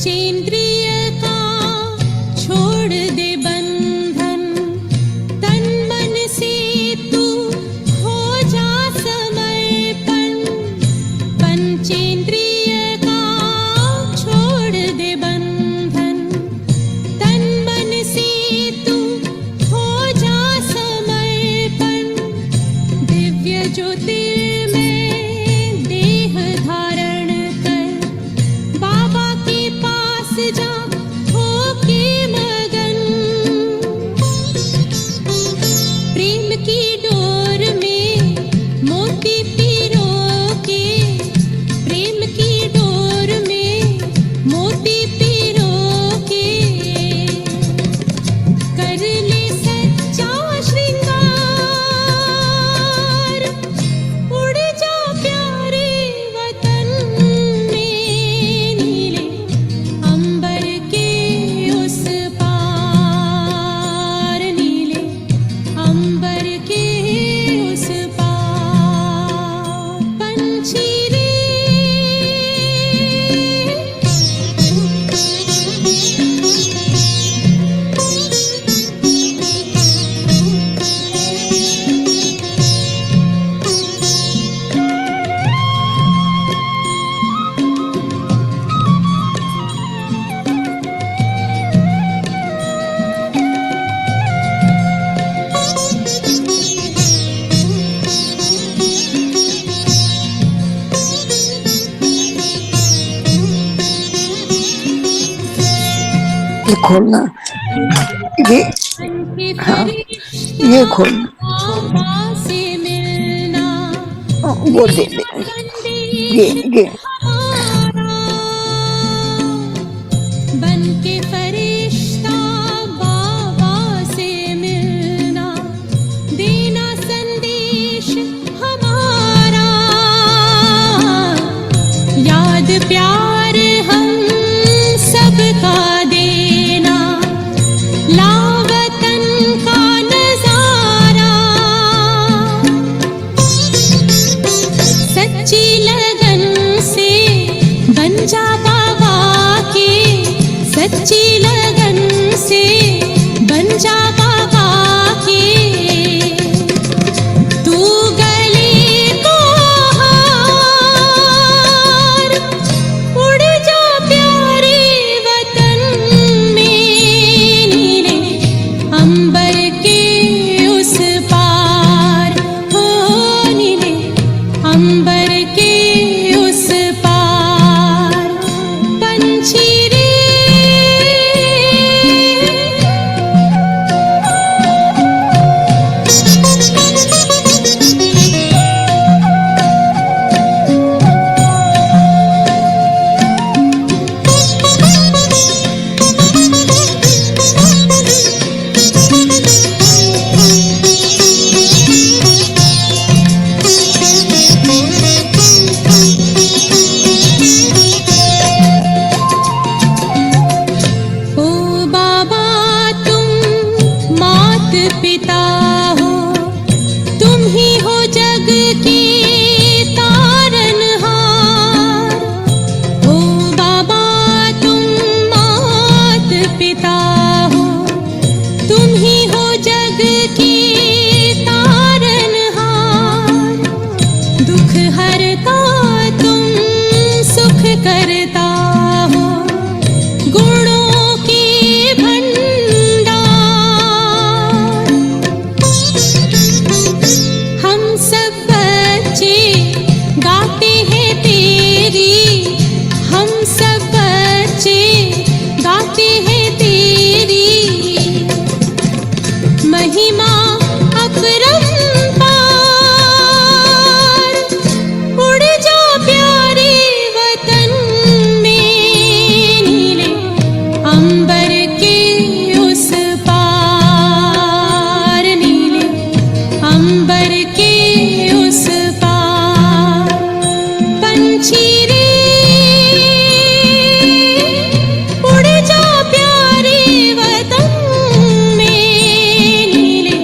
पंचेंद्रिय का छोड़ दे बंधन, तन मन से तू हो जा समर्पण। पंचेंद्रिय का छोड़ दे बंधन, तन मन से तू हो जा समर्पण। दिव्य ज्योतिर्मय देह धारण कर, बाबा के पास जा होके मगन। प्रेम की डोर में मोती पिरो के, प्रेम की डोर में मोती पिरो के। कर ले सच्चा श्रृंगार, उड़ जा प्यारे वतन में। नीले अंबर के उस पार, नीले अंबर के उस पार। पंछी रे ये खोलना, ये के हाँ फरिश्ता ये खोलना, बाबा से मिलना। वो दे दे, ये संदेश हमारा बन के फरिश्ता बाबा से मिलना। देना संदेश हमारा, याद प्यार हम सबका देना। लावतन का नजारा, सच्ची लगन से बन जा बाबा के। सच्ची लगन से बन जा बाबा के। तू गले को हार, उड़ जा प्यारे वतन में। नीले अंबर के उस पार, हो नीले अंबर के उस पार। पंछी रे ओ बाबा तुम मात पिता हो, तुम ही हो जग के तारनहार। ओ बाबा तुम मात पिता हो, तुम ही हो जग के तारनहार। दुख हरता तुम सुख करता हो, गुणों के भंडार। हम सब बच्चे गाते हैं तेरी, हम सब बच्चे गाते हैं तेरी महिमा अपरंपार। उड़ जा प्यारे वतन में। नीले अंबर के उस पार, नीले अंबर के उस पार। पंछी रे उड़ जा प्यारे वतन में। नीले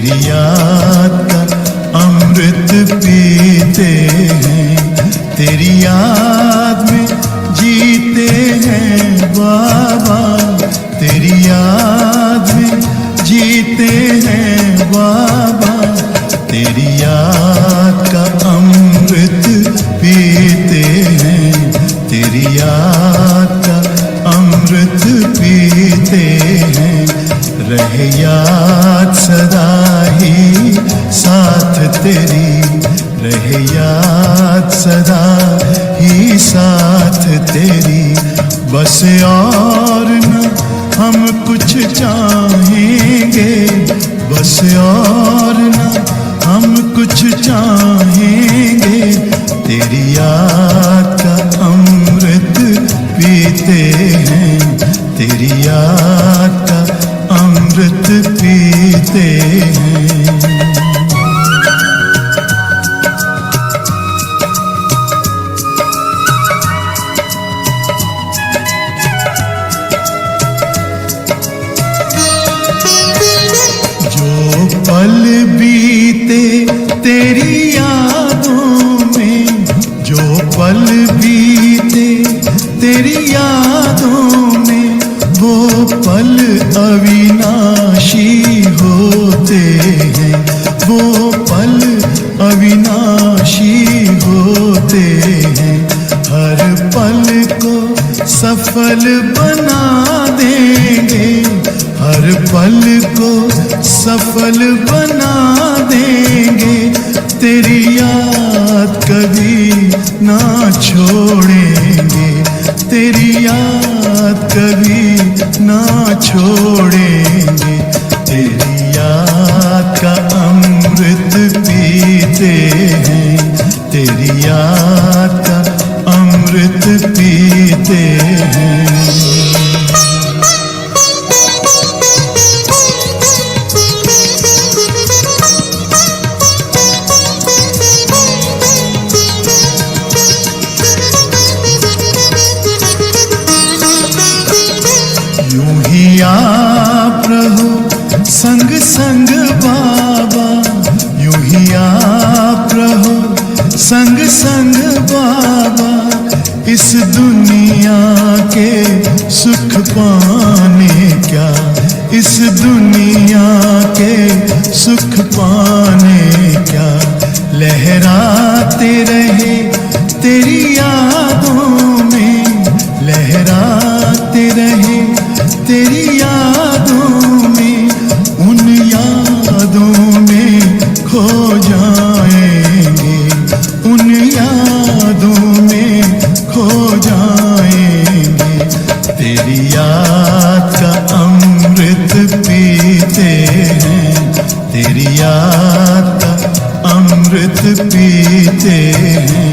तेरी याद का अमृत पीते हैं, तेरी याद में जीते हैं बाबा, तेरी याद में जीते हैं बाबा, तेरी याद का अमृत पीते हैं, तेरी याद का अमृत पीते हैं। रहे याद सदा ही साथ तेरी, रहे याद सदा ही साथ तेरी। बस और न हम कुछ चाहेंगे, बस और न हम कुछ चाहेंगे, तेरी याद का अमृत पीते हैं, तेरी याद का अमृत पीते हैं। पल बीते तेरी यादों में, जो पल बीते तेरी यादों में, वो पल अविनाशी होते हैं, वो पल अविनाशी होते हैं। हर पल को सफल बना देंगे, हर पल को सफल बना देंगे, तेरी याद कभी ना छोड़ेंगे, तेरी याद कभी ना छोड़ेंगे। तेरी याद का अमृत पीते हैं, तेरी याद का अमृत पीते हैं। आप रहो संग संग बाबा, यूं ही आप रहो संग संग बाबा, इस दुनिया के सुख पाने क्या, इस दुनिया के सुख पाने क्या, लहराते रहे तेरी यादों में, लहराते रहे तेरी यादों में, उन यादों में खो जाएंगे, उन यादों में खो जाएंगे। तेरी याद का अमृत पीते हैं, तेरी याद का अमृत पीते हैं,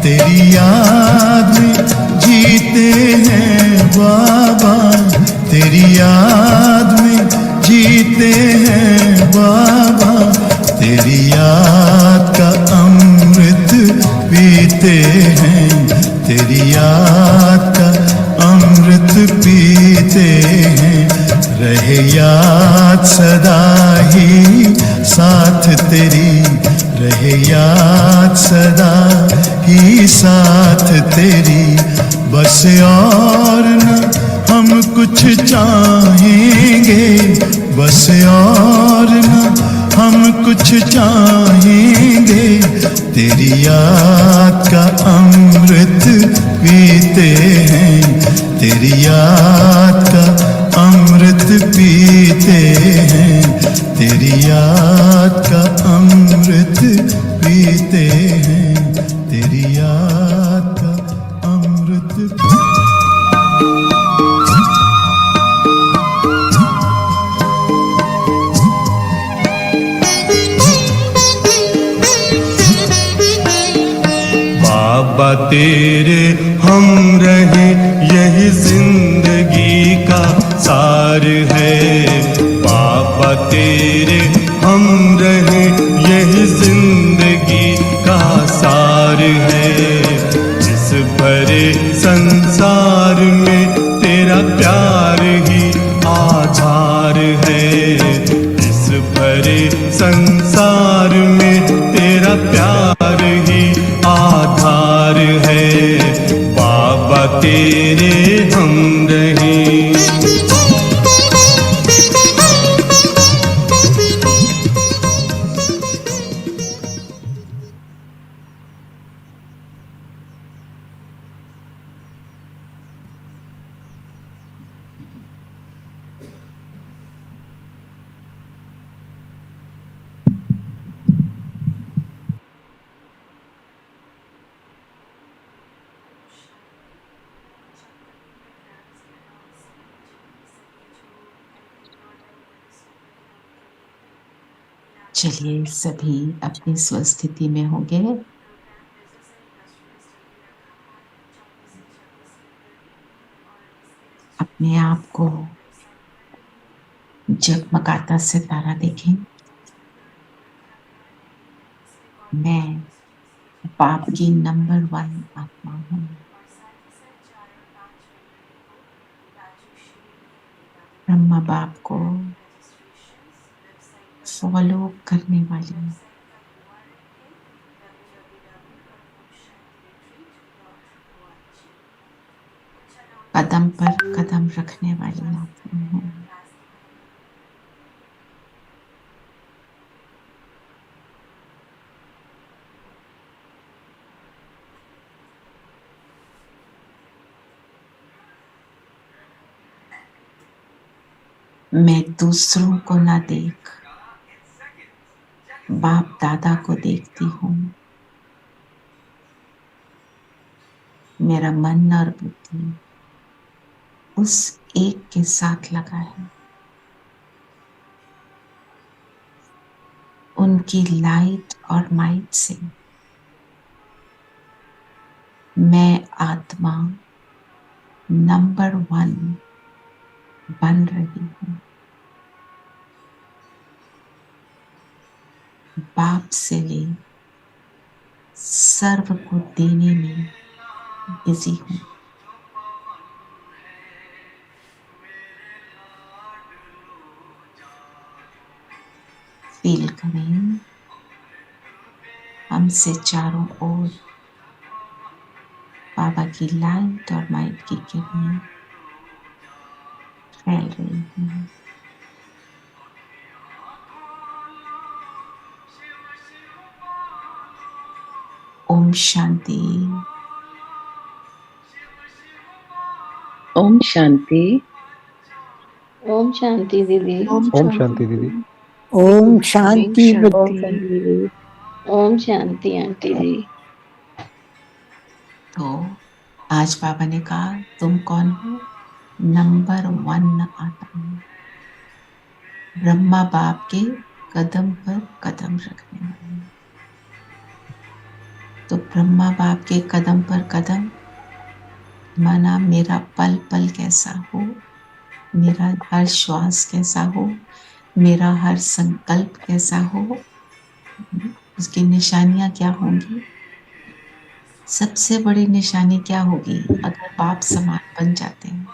तेरी याद में जीते हैं बाबा, तेरी याद में जीते हैं बाबा, तेरी याद का अमृत पीते हैं, तेरी याद का अमृत पीते हैं। रहे याद सदा ही साथ तेरी, रहे याद सदा ही साथ तेरी। बस और न हम कुछ चाहेंगे, बस और न हम कुछ चाहेंगे, तेरी याद का अमृत पीते हैं, तेरी याद का अमृत पीते हैं, तेरी याद का अमृत पीते हैं, तेरी याद का अमृत। बाबा तेरे हम रहे यही जिंदगी का सार है, बाबा तेरे हम रहे यही जिंदगी का सार है। इस भरे संसार में तेरा प्यार ही आधार है, इस भरे संसार में तेरा प्यार ही आधार है, बाबा तेरे हम रहे। चलिए सभी अपनी स्वस्थिति में होंगे। अपने आप को जगमगाता सितारा देखें। मैं बाप की नंबर 1 आत्मा हूँ। ब्रह्मा बाप को फॉलो करने वाली, कदम पर कदम रखने वाली आत्मा हूँ। मैं दूसरों को ना देख बाप दादा को देखती हूँ। मेरा मन और बुद्धि उस एक के साथ लगा है। उनकी लाइट और माइट से मैं आत्मा नंबर 1 बन रही हूँ। बाप से ले सर्व को देने में बिजी हूँ। फील करें हमसे चारों ओर बाबा की लाइट और माइट की किरणें फैल रही हैं। ओम शांति। ओम शांति। ओम शांति दीदी। ओम शांति दीदी। ओम शांति दीदी। ओम शांति आंटी जी। तो आज बाबा ने कहा तुम कौन हो? नंबर 1 आत्मा, ब्रह्मा बाप के कदम पर कदम रखने वाले। तो ब्रह्मा बाप के कदम पर कदम माना मेरा पल पल कैसा हो, मेरा हर श्वास कैसा हो, मेरा हर संकल्प कैसा हो, उसकी निशानियां क्या होंगी। सबसे बड़ी निशानी क्या होगी अगर बाप समान बन जाते हैं?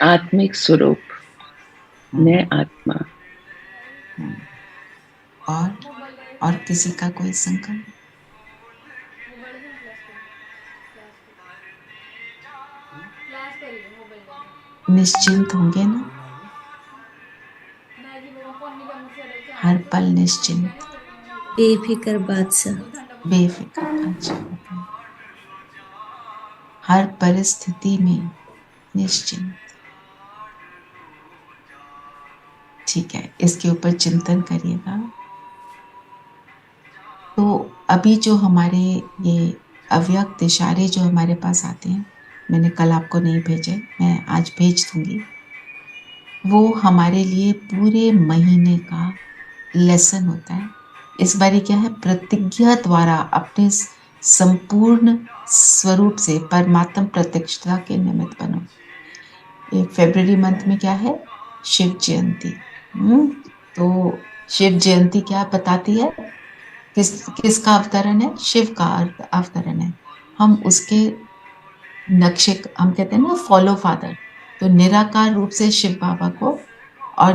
आत्मिक स्वरूप, मैं आत्मा। और किसी का कोई संकल्प? निश्चिंत होंगे ना, हर पल निश्चिंत, बेफिक्र बादशाह। बेफिक्र बादशाह, हर परिस्थिति में निश्चिंत। ठीक है, इसके ऊपर चिंतन करिएगा। तो अभी जो हमारे ये अव्यक्त इशारे जो हमारे पास आते हैं, मैंने कल आपको नहीं भेजे, मैं आज भेज दूंगी। वो हमारे लिए पूरे महीने का लेसन होता है। इस बारी क्या है, प्रतिज्ञा द्वारा अपने संपूर्ण स्वरूप से परमात्मा प्रत्यक्षता के निमित्त बनो। ये फरवरी मंथ में क्या है, शिव जयंती। तो शिव जयंती क्या बताती है, किसका अवतरण है? शिव का अवतरण है। हम उसके नक्शे, हम कहते हैं ना फॉलो फादर, तो निराकार रूप से शिव बाबा को और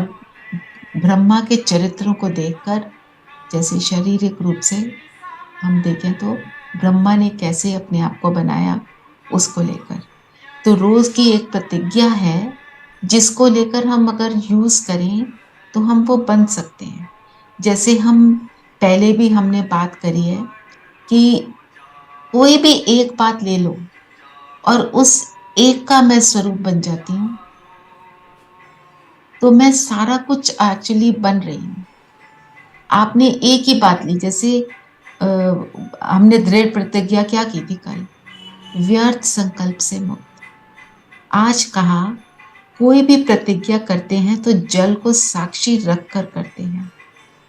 ब्रह्मा के चरित्रों को देखकर, जैसे शारीरिक रूप से हम देखें तो ब्रह्मा ने कैसे अपने आप को बनाया, उसको लेकर तो रोज की एक प्रतिज्ञा है जिसको लेकर हम अगर यूज करें तो हम वो बन सकते हैं। जैसे हम पहले भी हमने बात करी है कि कोई भी एक बात ले लो और उस एक का मैं स्वरूप बन जाती हूँ, तो मैं सारा कुछ एक्चुअली बन रही हूँ। आपने एक ही बात ली, जैसे हमने दृढ़ प्रतिज्ञा क्या की थी कल, व्यर्थ संकल्प से मुक्त। आज कहा कोई भी प्रतिज्ञा करते हैं तो जल को साक्षी रखकर करते हैं।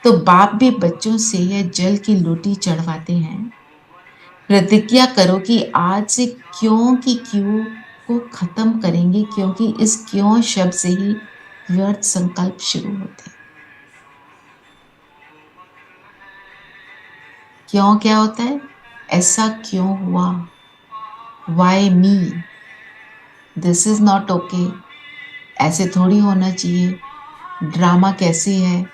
तो बाप भी बच्चों से यह जल की लोटी चढ़वाते हैं। प्रतिज्ञा करो कि आज से क्यों की क्यों को खत्म करेंगे, क्योंकि इस क्यों शब्द से ही व्यर्थ संकल्प शुरू होते हैं। क्यों क्या होता है? ऐसा क्यों हुआ? Why me? This is not okay, ऐसे थोड़ी होना चाहिए। ड्रामा कैसे है?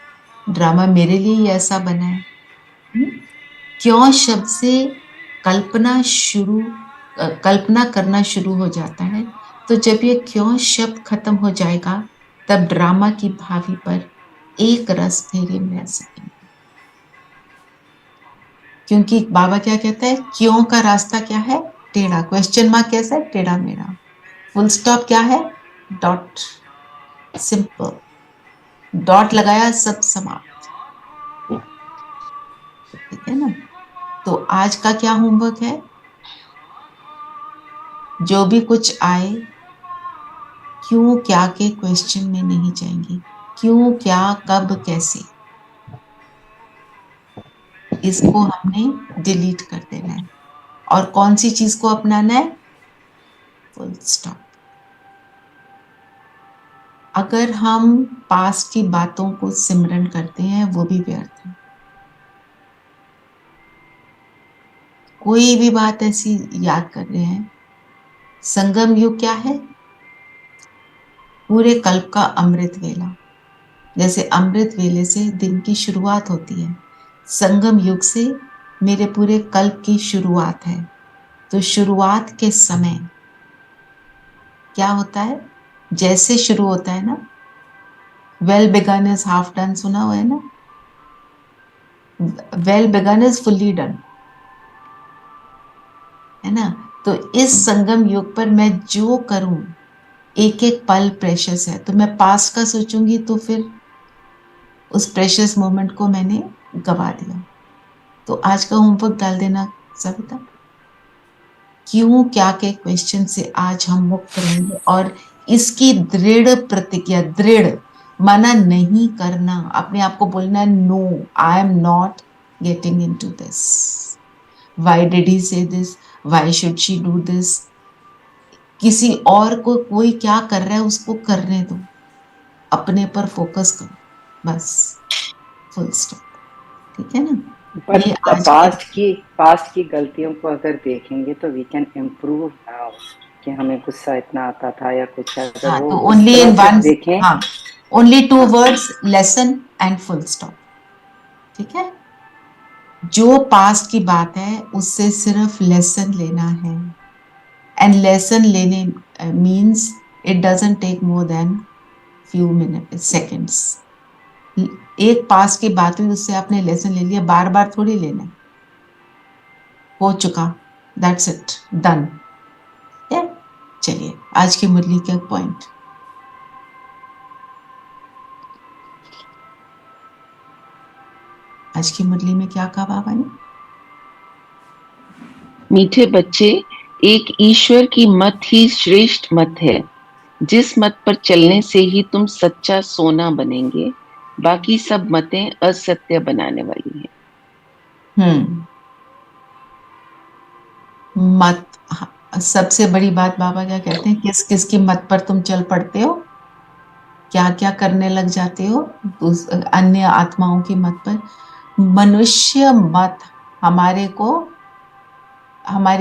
ड्रामा मेरे लिए ही ऐसा बना है। क्यों शब्द से कल्पना करना शुरू हो जाता है। तो जब ये क्यों शब्द खत्म हो जाएगा तब ड्रामा की भावी पर एक रस फेरे में रह सकेंगे। क्योंकि बाबा क्या कहता है, क्यों का रास्ता क्या है? टेढ़ा। क्वेश्चन मार्क कैसा है? टेढ़ा मेढ़ा। फुल स्टॉप क्या है? डॉट। सिंपल। डॉट लगाया, सब समाप्त। ठीक है ना? तो आज का क्या होमवर्क है? जो भी कुछ आए, क्यों क्या के क्वेश्चन में नहीं जाएंगे। क्यों क्या कब कैसे, इसको हमने डिलीट कर देना है। और कौन सी चीज को अपनाना है? Full stop. अगर हम पास्ट की बातों को सिमरन करते हैं वो भी व्यर्थ है। कोई भी बात ऐसी याद कर रहे हैं, संगम युग क्या है? पूरे कल्प का अमृत वेला। जैसे अमृत वेले से दिन की शुरुआत होती है, संगम युग से मेरे पूरे कल्प की शुरुआत है। तो शुरुआत के समय क्या होता है? जैसे शुरू होता है ना, well begun is half done, सुना हुआ है ना? Well begun is fully done, है ना? तो इस संगम युग पर मैं जो करूं, एक एक पल प्रेशियस है। तो मैं पास्ट का सोचूंगी तो फिर उस प्रेशियस मोमेंट को मैंने गवा दिया। तो आज का होमवर्क डाल देना सविता। क्यों क्या के क्वेश्चन से आज हम मुक्त रहेंगे और इसकी दृढ़ प्रतिज्ञा, दृढ़ माना नहीं करना, अपने आप को बोलना no, I am not getting into this. Why did he say this? Why should she do this? किसी और को कोई क्या कर रहा है उसको करने दो, अपने पर फोकस करो, बस। Full stop. ठीक है ना? पर ये आज पास्ट की गलतियों को अगर देखेंगे तो वी कैन इम्प्रूव नाउ, कि हमें गुस्सा इतना आता था या कुछ, अगर हाँ, वो तो उस ओनली इन तरह से वन, देखें। हाँ, only 2 words, lesson and full stop. ठीक है? जो पास्ट की बात है उससे सिर्फ लेसन लेना है। एंड लेसन लेने means it doesn't take more than few minute seconds. एक पास्ट की बात हुई, उससे आपने लेसन ले लिया, बार बार थोड़ी लेना है। हो चुका, दैट्स इट, डन। चलिए आज की मुरली का पॉइंट। आज की मुरली में क्या कहा बाबा ने? मीठे बच्चे, एक ईश्वर की मत ही श्रेष्ठ मत है। जिस मत पर चलने से ही तुम सच्चा सोना बनेंगे, बाकी सब मतें असत्य बनाने वाली हैं। मत, सबसे बड़ी बात बाबा क्या कहते हैं, किस किस की मत पर तुम चल पड़ते हो, क्या क्या करने लग जाते हो अन्य आत्माओं की मत पर। मनुष्य मत हमारे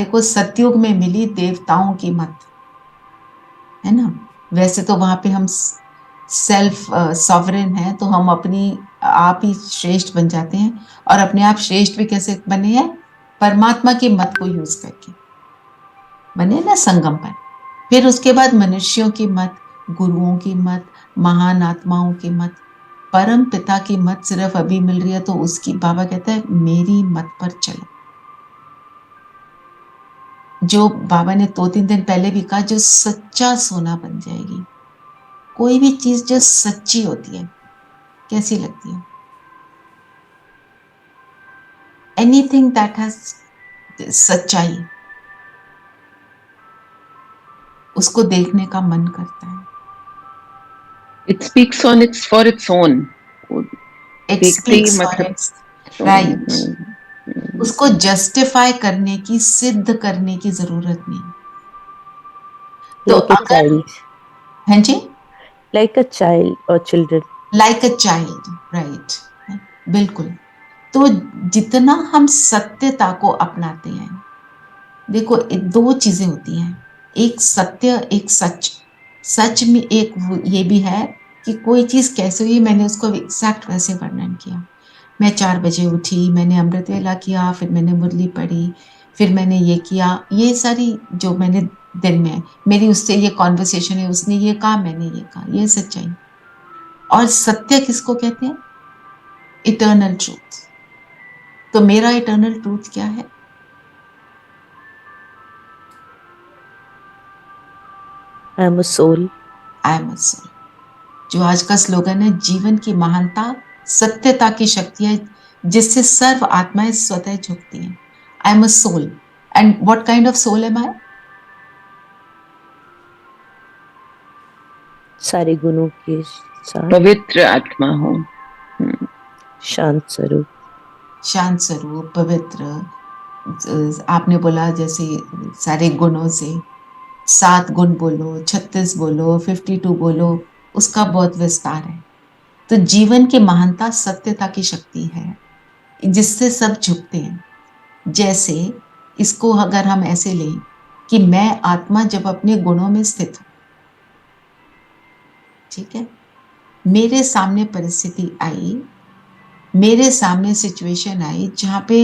को सतयुग में मिली देवताओं की मत, है ना? वैसे तो वहां पे हम सेल्फ सॉवरेन हैं, तो हम अपनी आप ही श्रेष्ठ बन जाते हैं। और अपने आप श्रेष्ठ भी कैसे बने हैं? परमात्मा की मत को यूज करके बने ना, संगम पर। फिर उसके बाद मनुष्यों की मत, गुरुओं की मत, महान आत्माओं की मत, परम पिता की मत सिर्फ अभी मिल रही है, तो उसकी बाबा कहता है मेरी मत पर चलो। जो बाबा ने 2-3 दिन पहले भी कहा, जो सच्चा सोना बन जाएगी। कोई भी चीज जो सच्ची होती है कैसी लगती है? एनीथिंग दैट हैज सच्चाई, उसको देखने का मन करता है। It speaks on its for its own. It देखते ही स्पीक्स फॉर मतलब इट्स राइट। उसको जस्टिफाई करने की, सिद्ध करने की जरूरत नहीं। तो like a अगर, child, हाँ जी, like a child or children. Like a child, right, बिल्कुल। तो जितना हम सत्यता को अपनाते हैं, देखो दो चीजें होती हैं, एक सत्य, एक सच। सच में एक ये भी है कि कोई चीज कैसे हुई, मैंने उसको एग्जैक्ट वैसे वर्णन किया। मैं 4 बजे उठी, मैंने अमृत वेला किया, फिर मैंने मुरली पढ़ी, फिर मैंने ये किया, ये सारी जो मैंने दिन में, मेरी उससे ये कॉन्वर्सेशन है, उसने ये कहा, मैंने ये कहा, ये सच्चाई। और सत्य किसको कहते हैं? Eternal truth. तो मेरा इटर्नल ट्रूथ क्या है? I am a soul. I am a soul. जो आज का स्लोगन है, जीवन की महानता सत्यता की शक्ति है जिससे सर्व आत्माएं स्वतः झुकती हैं। I am a soul. And what kind of soul am I? सारे गुणों के साथ पवित्र आत्मा हो। शांत स्वरूप। शांत स्वरूप, पवित्र। आपने बोला जैसे सारे गुणों से, 7 गुण बोलो, 36 बोलो, 52 बोलो, उसका बहुत विस्तार है। तो जीवन की महानता सत्यता की शक्ति है जिससे सब झुकते हैं। जैसे इसको अगर हम ऐसे लें कि मैं आत्मा जब अपने गुणों में स्थित हूं, ठीक है, मेरे सामने परिस्थिति आई, मेरे सामने सिचुएशन आई जहां पे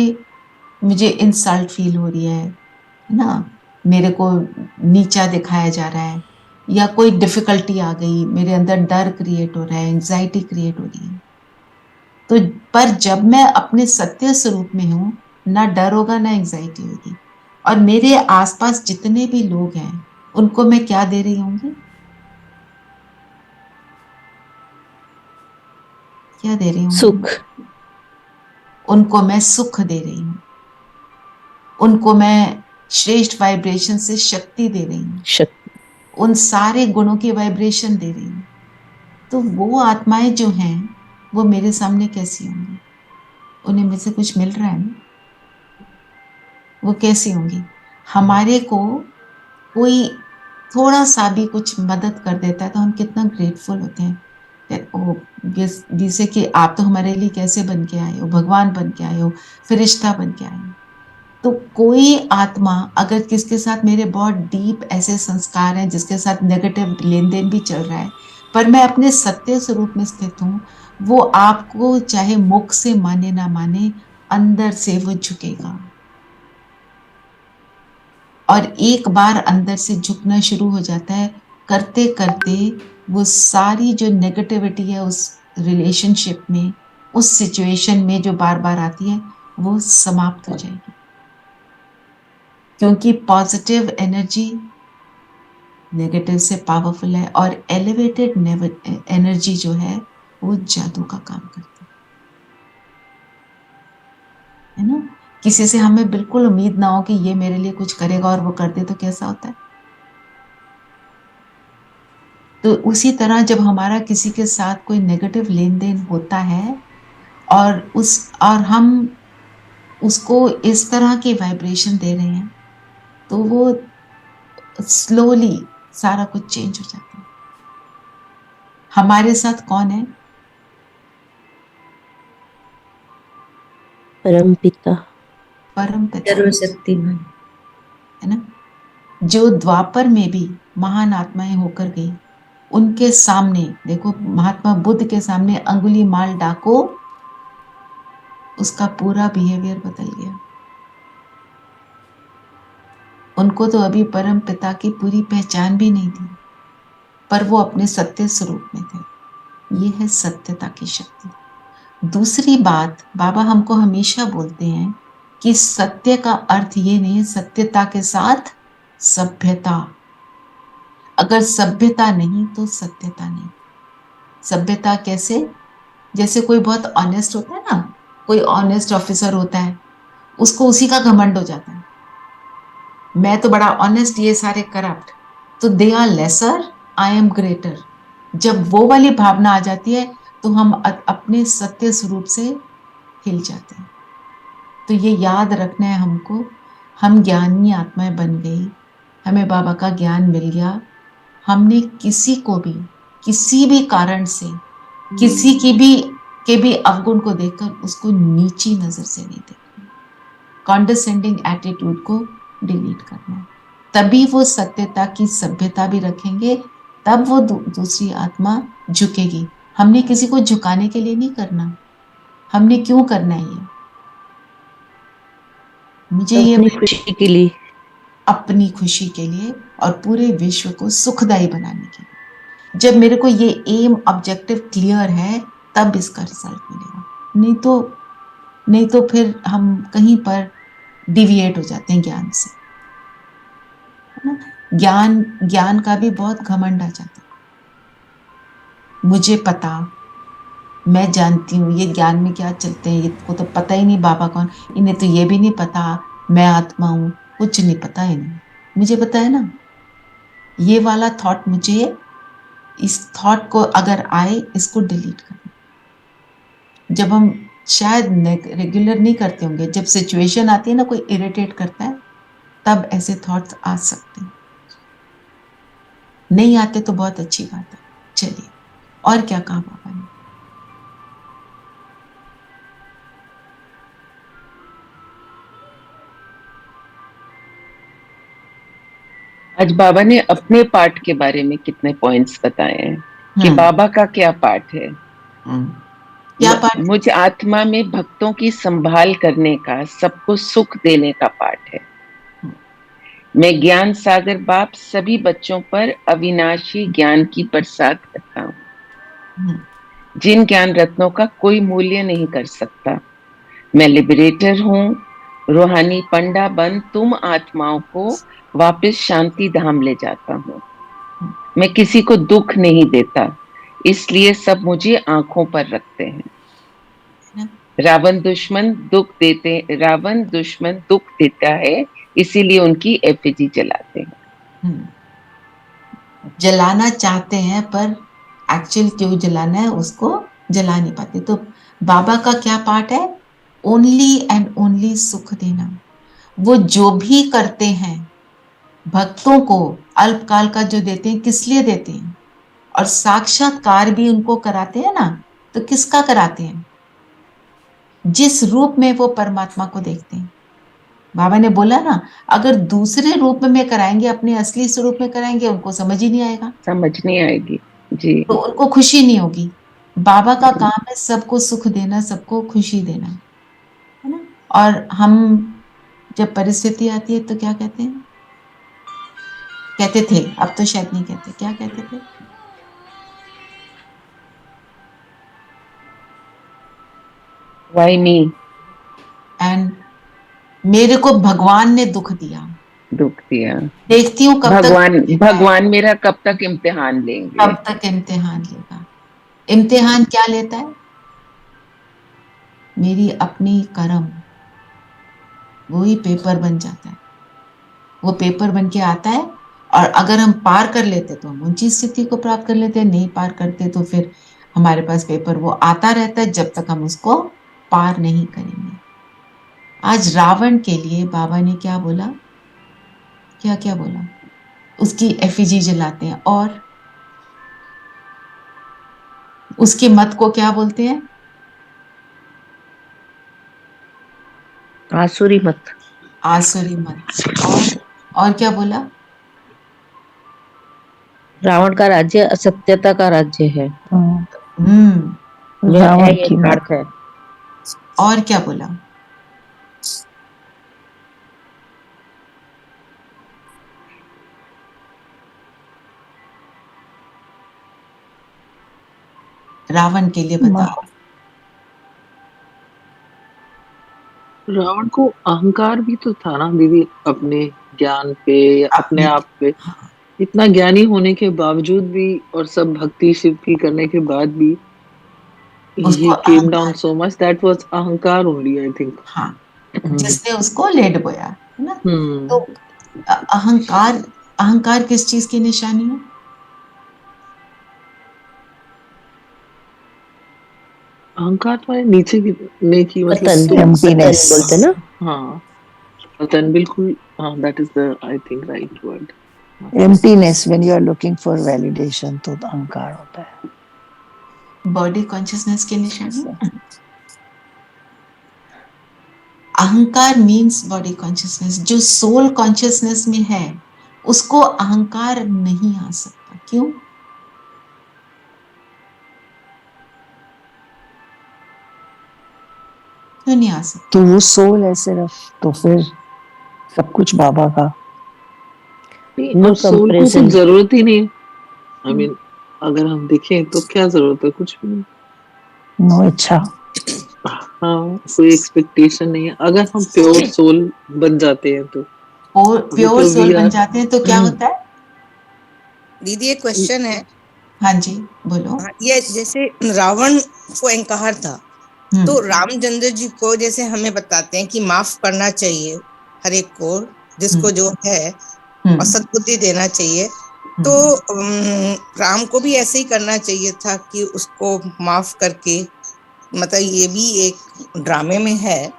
मुझे इंसल्ट फील हो रही है ना, मेरे को नीचा दिखाया जा रहा है, या कोई डिफिकल्टी आ गई, मेरे अंदर डर क्रिएट हो रहा है, एंजाइटी क्रिएट हो रही है, तो पर जब मैं अपने सत्य स्वरूप में हूं, ना डर होगा ना एंजाइटी होगी। और मेरे आसपास जितने भी लोग हैं उनको मैं क्या दे रही होंगी? क्या दे रही हूँ? सुख। उनको मैं सुख दे रही हूँ, उनको मैं श्रेष्ठ वाइब्रेशन से शक्ति दे रही हूँ, शक्ति। उन सारे गुणों की वाइब्रेशन दे रही हूँ। तो वो आत्माएं जो हैं वो मेरे सामने कैसी होंगी? उन्हें मुझसे कुछ मिल रहा है ना, वो कैसी होंगी? हमारे को कोई थोड़ा सा भी कुछ मदद कर देता है तो हम कितना ग्रेटफुल होते हैं। जैसे कि आप तो हमारे लिए कैसे बन के आए हो, भगवान बन के आए हो, फरिश्ता बन के आए हो। तो कोई आत्मा अगर किसके साथ मेरे बहुत डीप ऐसे संस्कार हैं, जिसके साथ नेगेटिव लेन देन भी चल रहा है, पर मैं अपने सत्य स्वरूप में स्थित हूँ, वो आपको चाहे मुख से माने ना माने, अंदर से वो झुकेगा। और एक बार अंदर से झुकना शुरू हो जाता है, करते करते वो सारी जो नेगेटिविटी है उस रिलेशनशिप में, उस सिचुएशन में जो बार बार आती है, वो समाप्त हो जाएगी। क्योंकि पॉजिटिव एनर्जी नेगेटिव से पावरफुल है, और एलिवेटेड एनर्जी जो है वो जादू का काम करती है ना। किसी से हमें बिल्कुल उम्मीद ना हो कि ये मेरे लिए कुछ करेगा और वो कर दे, तो कैसा होता है? तो उसी तरह जब हमारा किसी के साथ कोई नेगेटिव लेन देन होता है और हम उसको इस तरह की वाइब्रेशन दे रहे हैं, तो वो स्लोली सारा कुछ चेंज हो जाता है। हमारे साथ कौन है? परम पिता। परम पिता सर्वशक्तिमान। है ना, जो द्वापर में भी महान आत्माएं होकर गई, उनके सामने देखो, महात्मा बुद्ध के सामने अंगुली माल डाको, उसका पूरा बिहेवियर बदल गया। उनको तो अभी परम पिता की पूरी पहचान भी नहीं थी, पर वो अपने सत्य स्वरूप में थे। ये है सत्यता की शक्ति। दूसरी बात, बाबा हमको हमेशा बोलते हैं कि सत्य का अर्थ ये नहीं है सत्यता के साथ सभ्यता। अगर सभ्यता नहीं तो सत्यता नहीं। सभ्यता कैसे? जैसे कोई बहुत ऑनेस्ट होता है ना, कोई ऑनेस्ट ऑफिसर होता है, उसको उसी का घमंड हो जाता है, मैं तो बड़ा ऑनेस्ट, ये सारे करप्ट, तो they are lesser, I am greater. जब वो वाली भावना आ जाती है तो हम अपने सत्य स्वरूप से हिल जाते हैं। तो ये याद रखना है हमको, हम ज्ञानी आत्माएं बन गई, हमें बाबा का ज्ञान मिल गया, हमने किसी को भी किसी भी कारण से किसी के भी अवगुण को देखकर उसको नीची नजर से नहीं देखना। कॉन्डरसेंडिंग एटीट्यूड को डिलीट करना है। तभी वो सत्यता की सभ्यता भी रखेंगे, तब वो दूसरी आत्मा झुकेगी। हमने किसी को झुकाने के लिए नहीं करना। हमने क्यों करना है ये? मुझे ये अपनी खुशी के लिए, अपनी खुशी के लिए और पूरे विश्व को सुखदायी बनाने के लिए। जब मेरे को ये एम ऑब्जेक्टिव क्लियर है तब इसका रिजल्ट मिलेगा। नहीं तो फिर हम कहीं पर डिविएट हो जाते हैं ज्ञान से, है ना। ज्ञान का भी बहुत घमंड आ जाता है। मुझे पता, मैं जानती हूँ ये ज्ञान में क्या चलते हैं, इनको तो पता ही नहीं बाबा कौन, इन्हें तो ये भी नहीं पता मैं आत्मा हूँ, कुछ नहीं पता इन्हें। मुझे पता है ना। ये वाला थॉट, मुझे इस थॉट को अगर आए, इसको डिलीट करना। जब हम शायद रेगुलर नहीं करते होंगे, जब सिचुएशन आती है ना, कोई इरिटेट करता है, तब ऐसे थॉट्स आ सकते हैं। नहीं आते तो बहुत अच्छी बात है। चलिए, और क्या कहा बाबा ने? आज बाबा ने अपने पार्ट के बारे में कितने पॉइंट्स बताए हैं कि बाबा का क्या पार्ट है। क्या पार्ट? मुझ आत्मा में भक्तों की संभाल करने का, सबको सुख देने का पार्ट है। मैं ज्ञान सागर बाप सभी बच्चों पर अविनाशी ज्ञान की बरसात करता हूँ, जिन ज्ञान रत्नों का कोई मूल्य नहीं कर सकता। मैं लिबरेटर हूँ, रूहानी पंडा बन तुम आत्माओं को वापस शांति धाम ले जाता हूँ। मैं किसी को दुख नहीं देता, इसलिए सब मुझे आंखों पर रखते हैं। रावण दुश्मन दुख देता है, इसीलिए उनकी एफिजी जलाते हैं। जलाना चाहते हैं, पर एक्चुअल क्यों जलाना है उसको जला नहीं पाते। तो बाबा का क्या पार्ट है? ओनली एंड ओनली सुख देना। वो जो भी करते हैं भक्तों को अल्पकाल का जो देते हैं, किस लिए देते हैं? और साक्षात्कार भी उनको कराते हैं ना, तो किसका कराते हैं? जिस रूप में वो परमात्मा को देखते हैं। बाबा ने बोला ना, अगर दूसरे रूप में कराएंगे, अपने असली स्वरूप में कराएंगे, उनको समझ ही नहीं आएगा, समझ नहीं आएगी जी, तो उनको खुशी नहीं होगी। बाबा का काम है सबको सुख देना, सबको खुशी देना, है ना। और हम जब परिस्थिति आती है तो क्या कहते हैं? कहते थे, अब तो शायद नहीं कहते, क्या कहते थे? वाई मी, एंड मेरे को भगवान ने दुख दिया, देखती हूँ कब भगवान मेरा कब तक इम्तिहान लेंगे, कब तक इम्तिहान लेगा। इम्तिहान क्या लेता है? मेरी अपनी कर्म, वही पेपर बन जाता है। वो पेपर बन के आता है, और अगर हम पार कर लेते तो हम ऊंची स्थिति को प्राप्त कर लेते हैं, नहीं पार करते तो फिर हमारे पास पेपर वो आता रहता है जब तक हम उसको पार नहीं करेंगे। आज रावण के लिए बाबा ने क्या बोला, क्या क्या बोला? उसकी एफिजी जलाते हैं, और उसके मत को क्या बोलते हैं? आसुरी मत। आसुरी मत। और क्या बोला? रावण का राज्य असत्यता का राज्य है। हम्म। यह रावण की यथार्थ है। और क्या बोला? रावण के लिए बताओ। रावण को अहंकार भी तो था ना दीदी, अपने ज्ञान पे या अपने अपने, आप पे। हाँ, इतना ज्ञानी होने के बावजूद भी और सब भक्ति शिव की करने के बाद भी उसको he came down अहंकार, so much, that was अहंकार only, I think. हाँ, जिसने उसको ले डुबोया, है ना? तो हम्म। अहंकार, अहंकार किस चीज की निशानी है? अहंकार तो है नीचे गिरने की, मतलब पतन, तुम। पतन एम्प्टीनेस। बोलते ना। हाँ, पतन, बिल्कुल। हाँ, that is the, I think, right word. Emptiness when you are looking for validation, तो अहंकार होता है। बॉडी कॉन्शियसनेस की निशानी। अहंकार मीन्स बॉडी कॉन्शियसनेस। जो सोल कॉन्शियसनेस में है उसको अहंकार नहीं आ सकता। क्यों? क्यों नहीं आ सकता? तो वो सोल है सिर्फ, तो फिर सब कुछ बाबा का। नहीं, नो और सोल को कुछ कंपैरिजन। जरूरत ही नहीं। आई मीन, अगर हम देखें तो क्या जरूरत है, कुछ भी नहीं। नो इच्छा। हाँ, कोई एक्सपेक्टेशन नहीं है। अगर हम प्योर सोल बन जाते हैं तो और अभी प्योर तो वी सोल बन आर। जाते हैं तो क्या होता है? दीदी एक क्वेश्चन है। हाँ जी, बोलो। हाँ, ये जैसे रावण को अहंकार था, तो हम्म। रामचंद्र जी को जैसे हमें बताते हैं कि माफ करना चाहिए हर एक को, जिसको जो है, और हम्म। सद्बुद्धि देना चाहिए। तो हम्म। राम को भी ऐसे ही करना चाहिए था कि उसको माफ करके, मतलब ये भी एक ड्रामे में है,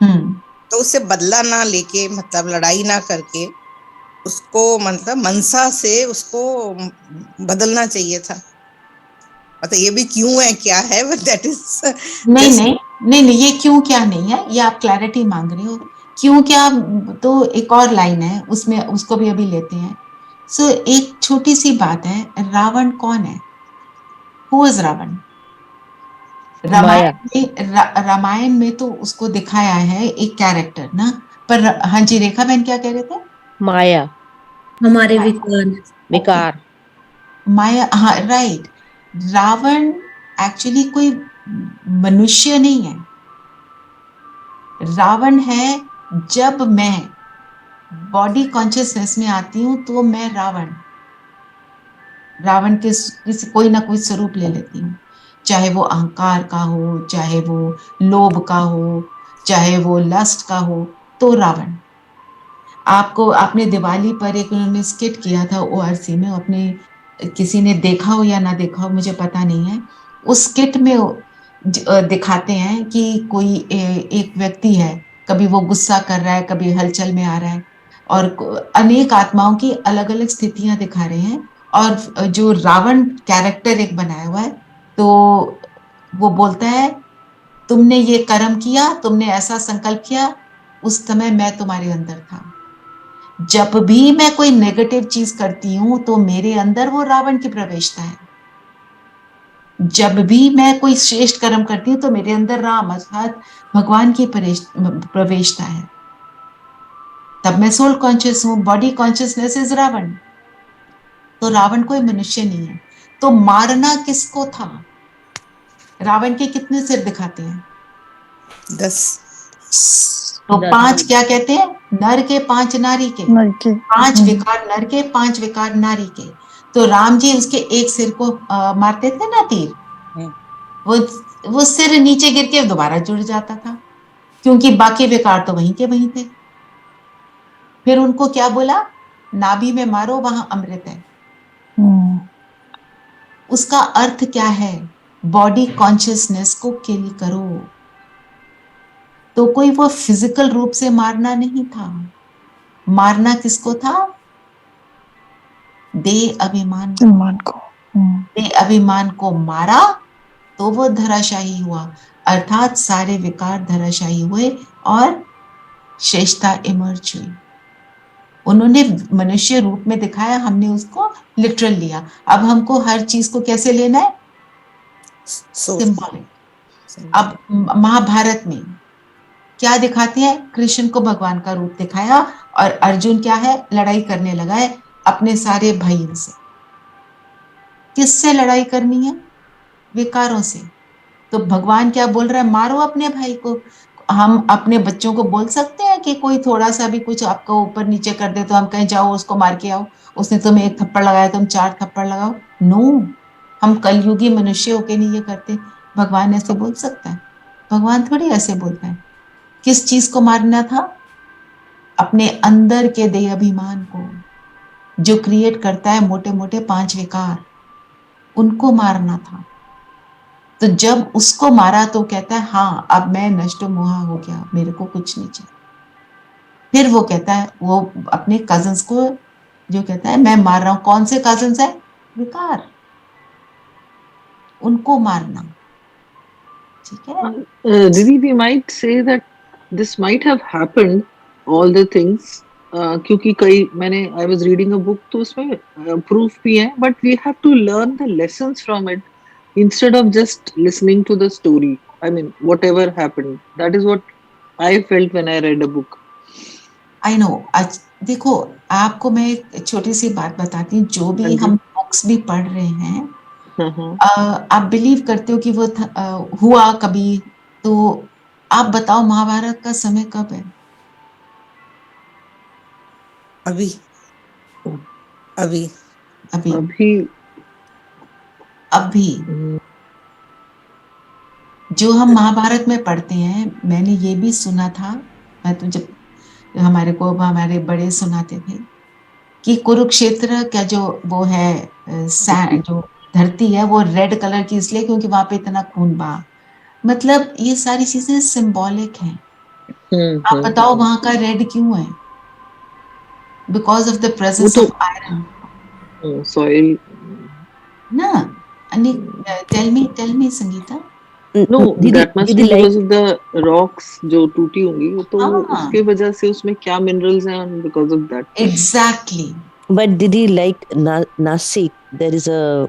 हम्म। तो उससे बदला ना लेके, मतलब लड़ाई ना करके उसको, मतलब मनसा से उसको बदलना चाहिए था। मतलब ये भी क्यों है, क्या है, बट दैट इज नहीं जस्ट। नहीं नहीं नहीं, ये क्यों क्या नहीं है, ये आप क्लैरिटी मांग रहे हो। क्यों क्या तो एक और लाइन है उसमें, उसको भी अभी लेते हैं। सो एक छोटी सी बात है, रावण कौन है? Who is Ravan? माया। रामायण में, रामायण में तो उसको दिखाया है एक कैरेक्टर ना। पर हाँ जी, रेखा बहन क्या कह रहे थे? माया, हमारे विकार। ओके, विकार। माया, हाँ, राइट। रावण एक्चुअली कोई मनुष्य नहीं है। रावण है, जब मैं बॉडी कॉन्शियसनेस में आती हूं तो मैं रावण, रावण के किसी कोई ना कोई स्वरूप ले लेती हूँ। चाहे वो अहंकार का हो, चाहे वो लोभ का हो, चाहे वो लस्ट का हो, तो रावण। आपको, आपने दिवाली पर एक उन्होंने स्किट किया था ओआरसी में, अपने किसी ने देखा हो या ना देखा हो मुझे पता नहीं है। उस स्किट में दिखाते हैं कि कोई एक व्यक्ति है, कभी वो गुस्सा कर रहा है, कभी हलचल में आ रहा है, और अनेक आत्माओं की अलग अलग स्थितियां दिखा रहे हैं। और जो रावण कैरेक्टर एक बनाया हुआ है, तो वो बोलता है, तुमने ये कर्म किया, तुमने ऐसा संकल्प किया, उस समय मैं तुम्हारे अंदर था। जब भी मैं कोई नेगेटिव चीज करती हूं तो मेरे अंदर वो रावण की प्रवेशता है। जब भी मैं कोई श्रेष्ठ कर्म करती हूँ तो मेरे अंदर राम अर्थात भगवान की प्रवेशता है। तब मैं सोल कॉन्शियस हूँ। Body consciousness is Ravan. तो रावण कोई मनुष्य नहीं है। तो मारना किसको था? रावण के कितने सिर दिखाते हैं? 10। तो 10। 5 क्या कहते हैं? नर के 5 नारी के। 5 विकार नर के, 5 विकार नारी के। तो राम जी उसके एक सिर को मारते थे ना तीर, वो वो सिर नीचे गिर के दोबारा जुड़ जाता था, क्योंकि बाकी विकार तो वहीं के वहीं थे। फिर उनको क्या बोला? नाभि में मारो, वहां अमृत है। उसका अर्थ क्या है? बॉडी कॉन्शियसनेस को किल करो। तो कोई वो फिजिकल रूप से मारना नहीं था। मारना किसको था? देह अभिमान को। देह अभिमान को मारा तो वो धराशाही हुआ, अर्थात सारे विकार धराशाही हुए और श्रेष्ठता इमर्ज हुई। उन्होंने मनुष्य रूप में दिखाया, हमने उसको लिटरल लिया। अब हमको हर चीज को कैसे लेना है? सिंबॉलिक। अब महाभारत में क्या दिखाते हैं? कृष्ण को भगवान का रूप दिखाया और अर्जुन क्या है? लड़ाई करने लगा है अपने सारे भाइयों से। किससे लड़ाई करनी है? विकारों से। तो भगवान क्या बोल रहा है? मारो अपने भाई को। हम अपने बच्चों को बोल सकते हैं कि कोई थोड़ा सा भी कुछ आपको ऊपर नीचे कर दे तो हम कहें जाओ उसको मार के आओ, उसने तुम्हें 1 थप्पड़ लगाया तुम 4 थप्पड़ लगाओ? नो, हम कलयुगी मनुष्य होके नहीं ये करते। भगवान ऐसे बोल सकता है? भगवान थोड़ी ऐसे बोलता है। किस चीज को मारना था? अपने अंदर के देह अभिमान को, जो क्रिएट करता है मोटे मोटे 5 विकार, उनको मारना था। तो जब उसको मारा तो कहता है हाँ अब मैं नष्ट मोहा हो गया, मेरे को कुछ नहीं चाहिए। फिर वो कहता है, वो अपने कजन्स को जो कहता है मैं मार रहा हूं। कौन से कजन्स है? विकार, उनको मारना। ठीक है दीदी, we might say that this might have happened, all the things, क्योंकि कई मैंने I was reading a book तो उसमें proof भी है, but we have to learn the lessons from it instead of just listening to the story. I mean, whatever happened, that is what I felt when I read a book. I know. आज देखो, आपको मैं एक छोटी सी बात बताती हूँ। जो भी हम बुक्स भी पढ़ रहे हैं, आप बिलीव करते हो कि वो हुआ कभी? तो आप बताओ महाभारत का समय कब है? अभी अभी अभी अभी अभी जो हम महाभारत में पढ़ते हैं, मैंने ये भी सुना था, मैं तो जब हमारे को हमारे बड़े सुनाते थे कि कुरुक्षेत्र का जो वो है जो धरती है वो रेड कलर की इसलिए क्योंकि वहां पे इतना खून बहा। मतलब ये सारी चीजें सिंबॉलिक हैं। आप बताओ वहां का रेड क्यों है? Because of the presence of iron soil ना। Tell me Sangeeta. No, that must be because of the rocks जो टूटी होंगी, तो उसके वजह से उसमें क्या minerals हैं, and because of that. Exactly. But Didi, like Nasik, there is a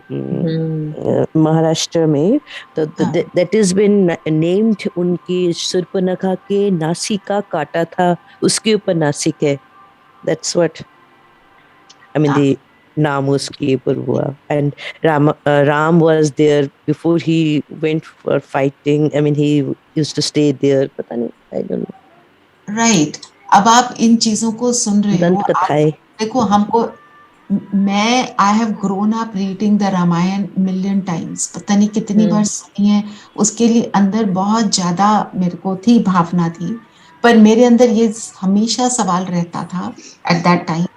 Maharashtra में, that has been named उनकी शूर्पणखा के नासिका काटा था, उसके ऊपर नासिक है. That's what I mean. The नाम उसके ऊपर हुआ. And Ram was there before he went for fighting. I mean, he used to stay there. पता नहीं, I don't know. Right. अब आप इन चीजों को सुन रहे हो। देखो हमको, मैं I have grown up reading the Ramayan million times. पता नहीं कितनी बार सुनी है। उसके लिए अंदर बहुत ज्यादा मेरे को थी, भावना थी। पर मेरे अंदर ये हमेशा सवाल रहता था at that time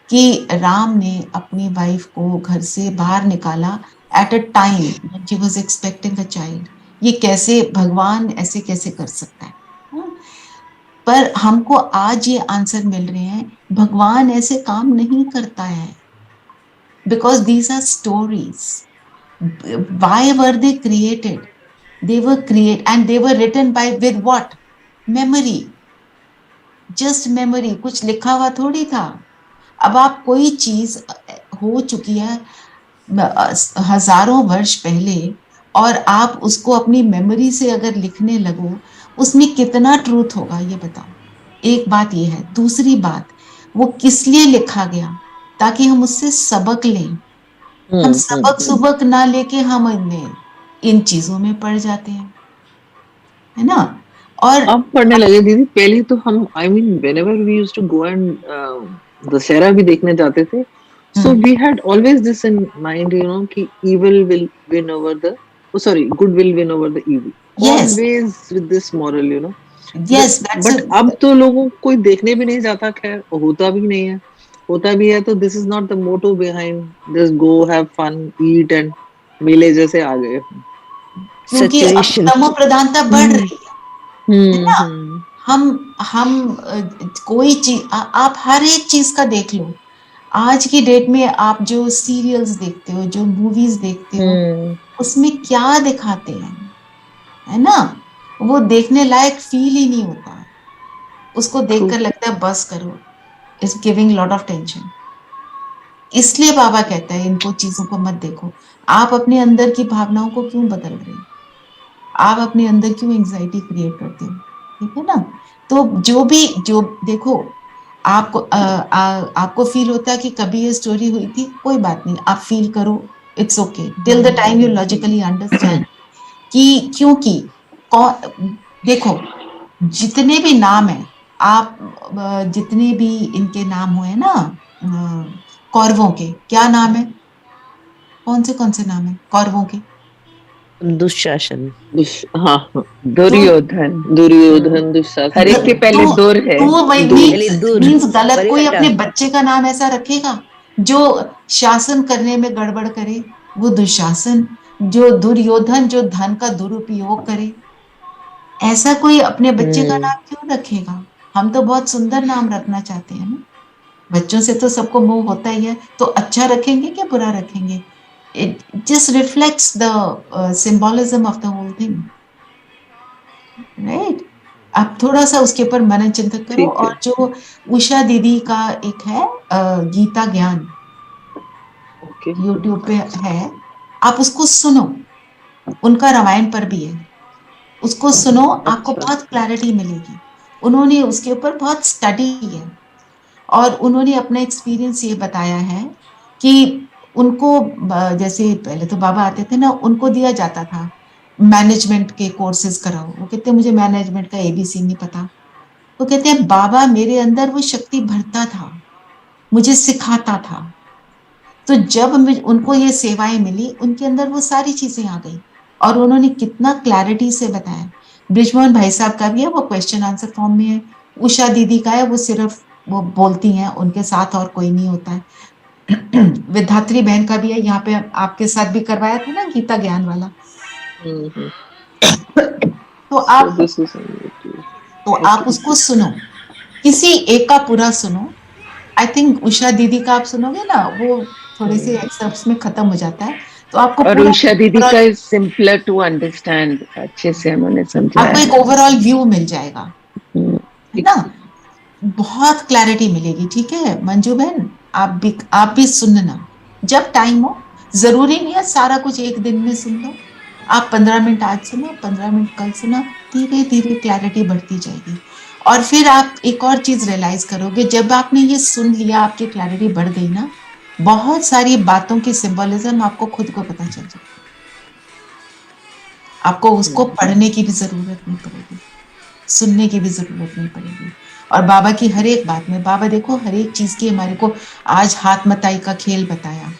कि राम ने अपनी वाइफ को घर से बाहर निकाला at a time when she was expecting a child. ये कैसे भगवान ऐसे कैसे कर सकता है? पर हमको आज ये आंसर मिल रहे हैं, भगवान ऐसे काम नहीं करता है। Because these are stories. Why were they created? They were create and they were written by with what? Memory. Just memory, कुछ लिखा हुआ थोड़ी था। अब आप कोई चीज हो चुकी है हजारों वर्ष पहले और आप उसको अपनी मेमोरी से अगर लिखने लगो, उसमें कितना ट्रूथ होगा ये बताओ। एक बात ये है। दूसरी बात, वो किस लिए लिखा गया? ताकि हम उससे सबक लें। हम सबक ना लेके हम इन चीजों में पड़ जाते हैं, है ना? और अब पढ़ने लगे दीदी। पहले तो हम I mean whenever we used to go and Dussehra भी देखने जाते थे, so we had always this in mind, you know, कि evil will win over the good will win over the evil. Yes. Always with this moral, you know. Yes, that's but अब तो लोगों कोई देखने भी नहीं जाता। खैर होता भी नहीं है, होता भी है तो this is not the motto behind. Just go have fun, eat and मेले जैसे आ गए। क्योंकि तमो प्रधानता बढ़ रही है ना? हम कोई चीज आप हर एक चीज का देख लो। आज की डेट में आप जो सीरियल्स देखते हो, जो मूवीज देखते हो, उसमें क्या दिखाते हैं, है ना? वो देखने लायक फील ही नहीं होता। उसको देखकर लगता है बस करो, is giving lot of tension. इसलिए बाबा कहता है इनको चीजों को मत देखो। आप अपने अंदर की भावनाओं को क्यों बदल रहे हो? आप अपने अंदर क्यों एंजाइटी क्रिएट करते हो? ठीक है ना? तो जो देखो, आपको फील होता है कि कभी ये स्टोरी हुई थी, कोई बात नहीं, आप फील करो, it's okay till the time you logically understand कि क्योंकि देखो, जितने भी नाम है, आप जितने भी इनके नाम हुए ना, कौरवों के क्या नाम है? कौन से नाम है कौरवों के? दुशासन, हाँ, दुर्योधन, दुशासन, हर एक के पहले दूर है। मीन्स गलत कोई अपने बच्चे का नाम ऐसा रखेगा जो शासन करने में गड़बड़ करे, वो दुशासन। जो दुर्योधन, जो धन का दुरुपयोग करे, ऐसा कोई अपने बच्चे का नाम क्यों रखेगा? हम तो बहुत सुंदर नाम रखना चाहते हैं ना। बच्चों से तो सबको मोह होता ही है, तो अच्छा रखेंगे कि बुरा रखेंगे? It just reflects the symbolism of the whole thing, right? आप थोड़ा सा उसके ऊपर मनन चिंतन करो। और जो उषा दीदी का एक है गीता ज्ञान, YouTube पे है, आप उसको सुनो, उनका रामायण पर भी है, उसको सुनो, आपको बहुत क्लैरिटी मिलेगी। उन्होंने उसके ऊपर बहुत स्टडी है और उन्होंने अपना एक्सपीरियंस ये बताया है कि उनको, जैसे पहले तो बाबा आते थे ना, उनको दिया जाता था मैनेजमेंट के कोर्सेज कराओ। वो कहते हैं मुझे मैनेजमेंट का ABC नहीं पता। वो कहते हैं बाबा मेरे अंदर वो शक्ति भरता था, मुझे सिखाता था। तो जब उनको ये सेवाएं मिली, उनके अंदर वो सारी चीजें आ गई और उन्होंने कितना क्लैरिटी से बताया। ब्रिजमोहन भाई साहब का भी है, वो क्वेश्चन आंसर फॉर्म में है। उषा दीदी का है, वो सिर्फ वो बोलती हैं, उनके साथ और कोई नहीं होता है। विधात्री बहन का भी है, यहाँ पे आपके साथ भी करवाया था ना गीता ज्ञान वाला। तो आप उसको सुनो, किसी एक का पूरा सुनो। आई थिंक उषा दीदी का आप सुनोगे ना, वो थोड़े से एक्सर्प्ट्स में खत्म हो जाता है, तो आपको और उषा दीदी का इज सिंपलर टू अंडरस्टैंड, अच्छे से उन्होंने समझाया, आपको एक ओवरऑल व्यू मिल जाएगा, है ना? बहुत क्लैरिटी मिलेगी। ठीक है मंजू बहन, आप भी सुनना जब टाइम हो। जरूरी नहीं है सारा कुछ एक दिन में सुन लो, आप 15 मिनट आज सुनो, 15 मिनट कल सुना, धीरे धीरे क्लैरिटी बढ़ती जाएगी। और फिर आप एक और चीज रियलाइज करोगे, जब आपने ये सुन लिया, आपकी क्लैरिटी बढ़ गई ना, बहुत सारी बातों की सिंबलिज्म आपको खुद को पता चल जाए। आपको उसको पढ़ने की भी जरूरत नहीं पड़ेगी, सुनने की भी जरूरत नहीं पड़ेगी। और बाबा की हर एक बात में, बाबा देखो हर एक चीज की हमारे को आज हाथ मताई का खेल बताया,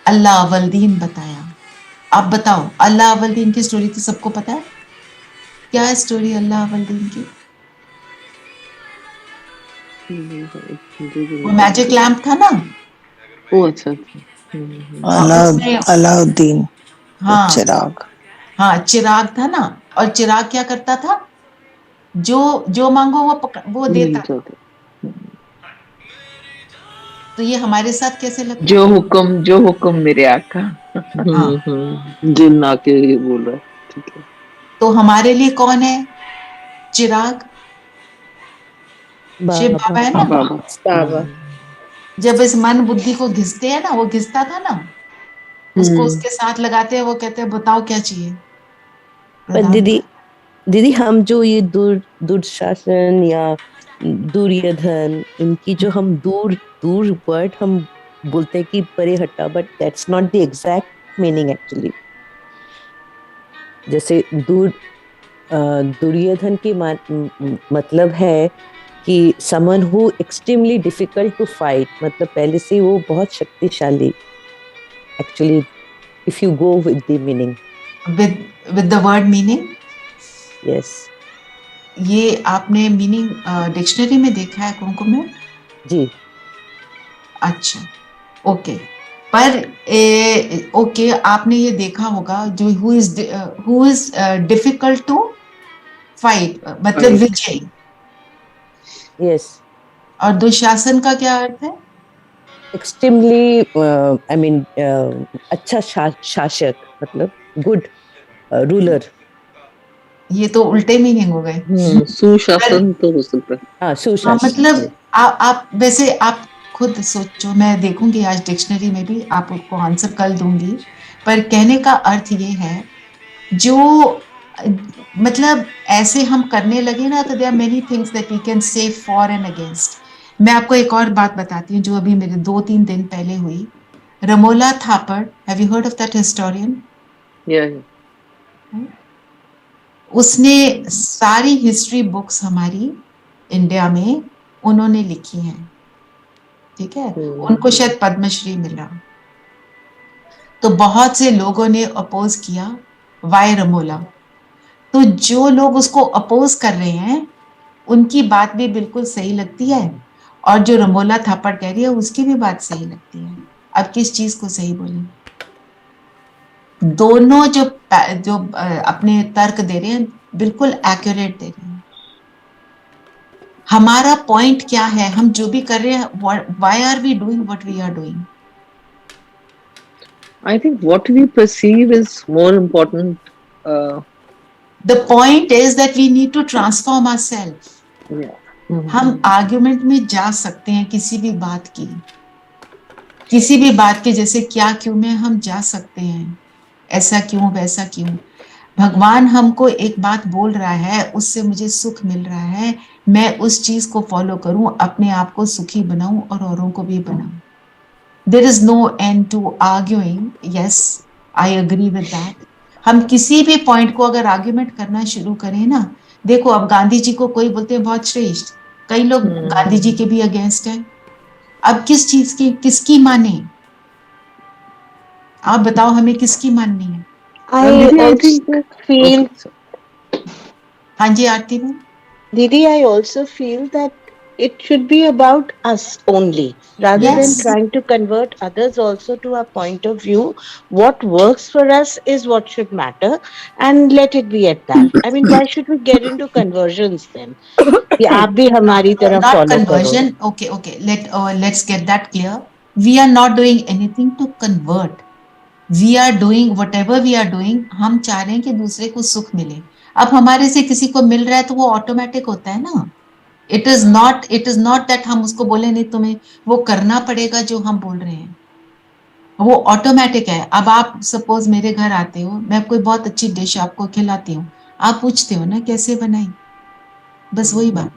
अल्लाह अवलदीन बताया। आप बताओ, अल्लाह अवलदीन की स्टोरी तो सबको पता है। क्या है स्टोरी अल्लाह अवलदीन की? वो मैजिक लैम्प था ना, अच्छा, अलाउद्दीन, हाँ चिराग, हाँ चिराग था ना। और चिराग क्या करता था? जो मांगो वो देता। तो ये हमारे साथ कैसे लगता है? जो हुक्म मेरे आका। जिन आके बोल रहा है, ठीक है। तो हमारे लिए कौन है चिराग? शिव बाबा है ना। बाबा जब इस मन बुद्धि को घिसते हैं ना, वो घिसता था ना, उसको उसके साथ लगाते हैं, वो कहते हैं बताओ क्या चाहिए। पर दीदी हम जो ये दुशासन या दुर्योधन, इनकी जो हम दूर वर्ड हम बोलते हैं कि परे हटा, but that's not the exact meaning actually. जैसे दुर्योधन की मतलब है कि someone who extremely difficult to fight, मतलब पहले से वो बहुत शक्तिशाली actually, if you go with the meaning, with the word meaning. Yes, ये आपने मीनिंग डिक्शनरी में देखा है कुमकुम में? जी। अच्छा, ओके। पर ओके, आपने ये देखा होगा जो who is difficult to fight, मतलब विजय। यस। और दुशासन का क्या अर्थ है? एक्सट्रीमली आई मीन अच्छा शासक, मतलब गुड रूलर। ये तो उल्टे मीनिंग हो गए। सुशासन तो हो सकता है। मतलब आप वैसे आप खुद सोचो, मैं देखूंगी आज डिक्शनरी में भी, आपको आंसर कल दूंगी, पर कहने का अर्थ ये है, जो मतलब ऐसे हम करने लगे ना, तो there are many things that we can say for and against. मैं आपको एक और बात बताती हूँ जो अभी मेरे 2-3 दिन पहले हुई। Ramola Thapar, have you heard of that historian? उसने सारी हिस्ट्री बुक्स हमारी इंडिया में उन्होंने लिखी हैं, ठीक है? उनको शायद पद्मश्री मिला। तो बहुत से लोगों ने अपोज किया वाई रमोला। तो जो लोग उसको अपोज कर रहे हैं उनकी बात भी बिल्कुल सही लगती है, और जो रमोला थापड़ कह रही है उसकी भी बात सही लगती है। अब किस चीज को सही बोलें? दोनों जो अपने तर्क दे रहे हैं बिल्कुल एक्यूरेट दे रहे हैं। हमारा पॉइंट क्या है, हम जो भी कर रहे हैं, why are we doing what we are doing? I think what we perceive is more important. The point is that we need to transform ourselves. हम आर्ग्यूमेंट में जा सकते हैं किसी भी बात के, जैसे क्या क्यों में हम जा सकते हैं, ऐसा क्यों वैसा क्यों। भगवान हमको एक बात बोल रहा है, उससे मुझे सुख मिल रहा है, मैं उस चीज को फॉलो करूं, अपने आप को सुखी बनाऊं और औरों को भी बनाऊं। There is no end to arguing. Yes, I agree with that. हम किसी भी पॉइंट को अगर आर्ग्यूमेंट करना शुरू करें ना, देखो अब गांधी जी को कोई बोलते हैं बहुत श्रेष्ठ, कई लोग गांधी जी के भी अगेंस्ट हैं। अब किस चीज की, किसकी माने? आप बताओ हमें किसकी माननी है? I also feel, हाँ जी आरती में Didi, I also feel that it should be about us only, rather than trying to convert others also to our point of view. What works for us is what should matter, and let it be at that. I mean, why should we get into conversions then? कि आप भी हमारी तरह not follow conversion. करो. Okay. Let's get that clear. We are not doing anything to convert. We are doing whatever we are doing. हम चाह रहे हैं कि दूसरे को सुख मिले। अब हमारे से किसी को मिल रहा है तो वो ऑटोमेटिक होता है ना। इट इज नॉट दैट हम उसको बोले नहीं तुम्हें वो करना पड़ेगा जो हम बोल रहे हैं, वो ऑटोमेटिक है। अब आप सपोज मेरे घर आते हो, मैं कोई बहुत अच्छी डिश आपको खिलाती हूँ, आप पूछते हो ना कैसे बनाई, बस वही बात।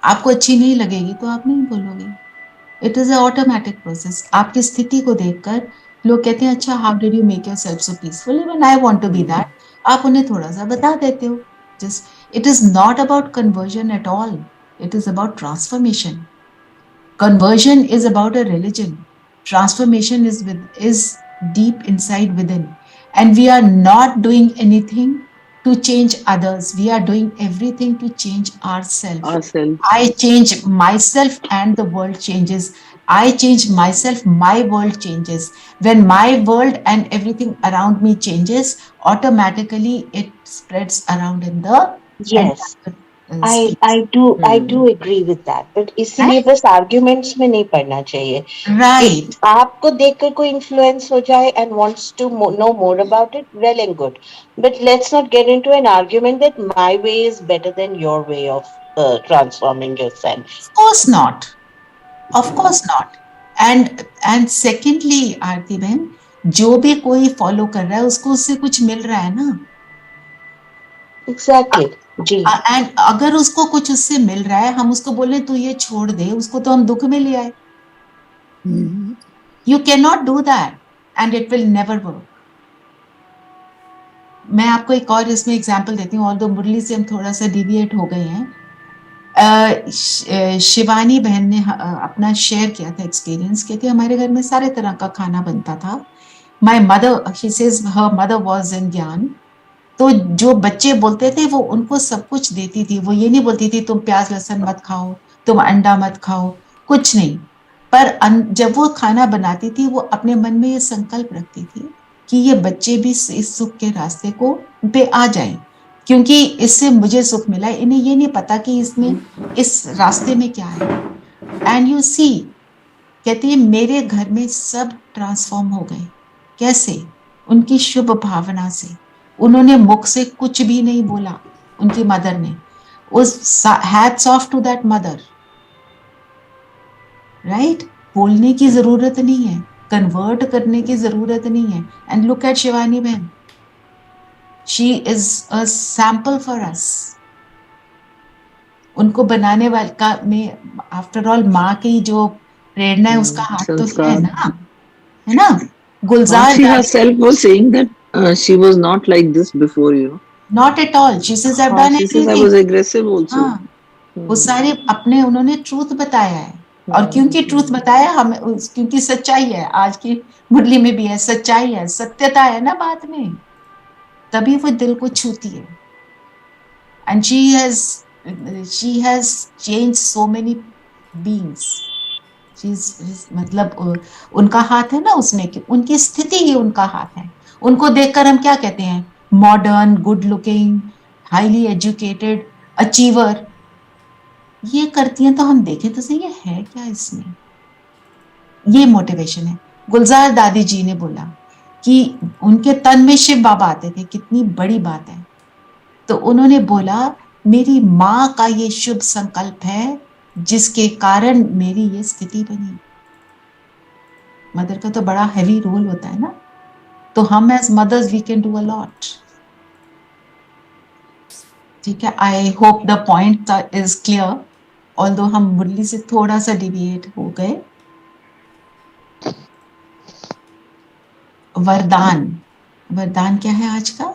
आपको अच्छी नहीं लगेगी तो आप नहीं बोलोगे। It is a automatic process. आपकी स्थिति को देखकर लोग कहते हैं अच्छा how did you make yourself so peaceful, even I want to be that. आप उन्हें थोड़ा सा बता देते हो। Just it is not about conversion at all. It is about transformation. Conversion is about a religion. Transformation is deep inside within. And we are not doing anything to change others. We are doing everything to change ourselves. I change myself and the world changes. I change myself, my world changes. When my world and everything around me changes, automatically it spreads around in the Yes, I do agree with that, but इसलिए बस arguments में नहीं पढ़ना चाहिए. Right. आपको देखकर कोई influence हो जाए and wants to know more about it, well and good. But let's not get into an argument that my way is better than your way of transforming yourself. Of course not. Of course not. And secondly, आरती बहन, जो भी कोई follow कर रहा है उसको उससे कुछ मिल रहा है ना. Exactly. जी. एंड अगर उसको कुछ उससे मिल रहा है, हम उसको बोले तू ये छोड़ दे, उसको तो हम दुख में ले आए. You can not do that and it will never work. मैं आपको एक और इसमें एग्जांपल देती हूँ, ऑल्दो मुरली से हम थोड़ा सा डिविएट हो गए हैं. शिवानी बहन ने अपना शेयर किया था एक्सपीरियंस. कहती हमारे घर में सारे तरह का खाना बनता था. My mother, she says her mother was in ज्ञान. तो जो बच्चे बोलते थे वो उनको सब कुछ देती थी. वो ये नहीं बोलती थी तुम प्याज लहसुन मत खाओ, तुम अंडा मत खाओ, कुछ नहीं. पर जब वो खाना बनाती थी वो अपने मन में ये संकल्प रखती थी कि ये बच्चे भी इस सुख के रास्ते को पे आ जाएं, क्योंकि इससे मुझे सुख मिला है. इन्हें ये नहीं पता कि इसमें इस रास्ते में क्या है. एंड यू सी, कहती है मेरे घर में सब ट्रांसफॉर्म हो गए. कैसे? उनकी शुभ भावना से. उन्होंने मुख से कुछ भी नहीं बोला. उनकी मदर ने, उस hats off to that mother. Right? बोलने की जरूरत नहीं है, कन्वर्ट करने की जरूरत नहीं है. एंड लुक एट शिवानी बहन, she is a sample for us. उनको बनाने वाले का में आफ्टर ऑल माँ की जो प्रेरणा है उसका हाथ तो है ना, है ना? गुलजार She दादी, herself was saying that she was not like this before, you know. Not at all. She says I have done She says I everything. was aggressive also. हाँ, वो सारे अपने उन्होंने ट्रूथ बताया है. और क्योंकि ट्रूथ बताया हमें, क्योंकि सच्चाई है, आज की मुरली में भी है, सच्चाई है, सत्यता है ना बात में, तभी वो दिल को छूती है. And she has change so many beings. मतलब उनका हाथ है ना उसमें, कि उनकी स्थिति ही उनका हाथ है. उनको देखकर हम क्या कहते हैं? Modern, good looking, highly educated, achiever. ये करती हैं तो हम देखें तो सही है क्या इसमें? ये मोटिवेशन है. गुलजार दादी जी ने बोला कि उनके तन में शिव बाबा आते थे, कितनी बड़ी बात है. तो उन्होंने बोला मेरी माँ का ये शुभ संकल्प है जिसके कारण मेरी ये स्थिति बनी. मदर का तो बड़ा हैवी रोल होता है ना, तो हम as mothers we can do a lot. ठीक है, I hope the point is clear, although हम मुरली से थोड़ा सा डिविएट हो गए. वरदान, वरदान क्या है आज का?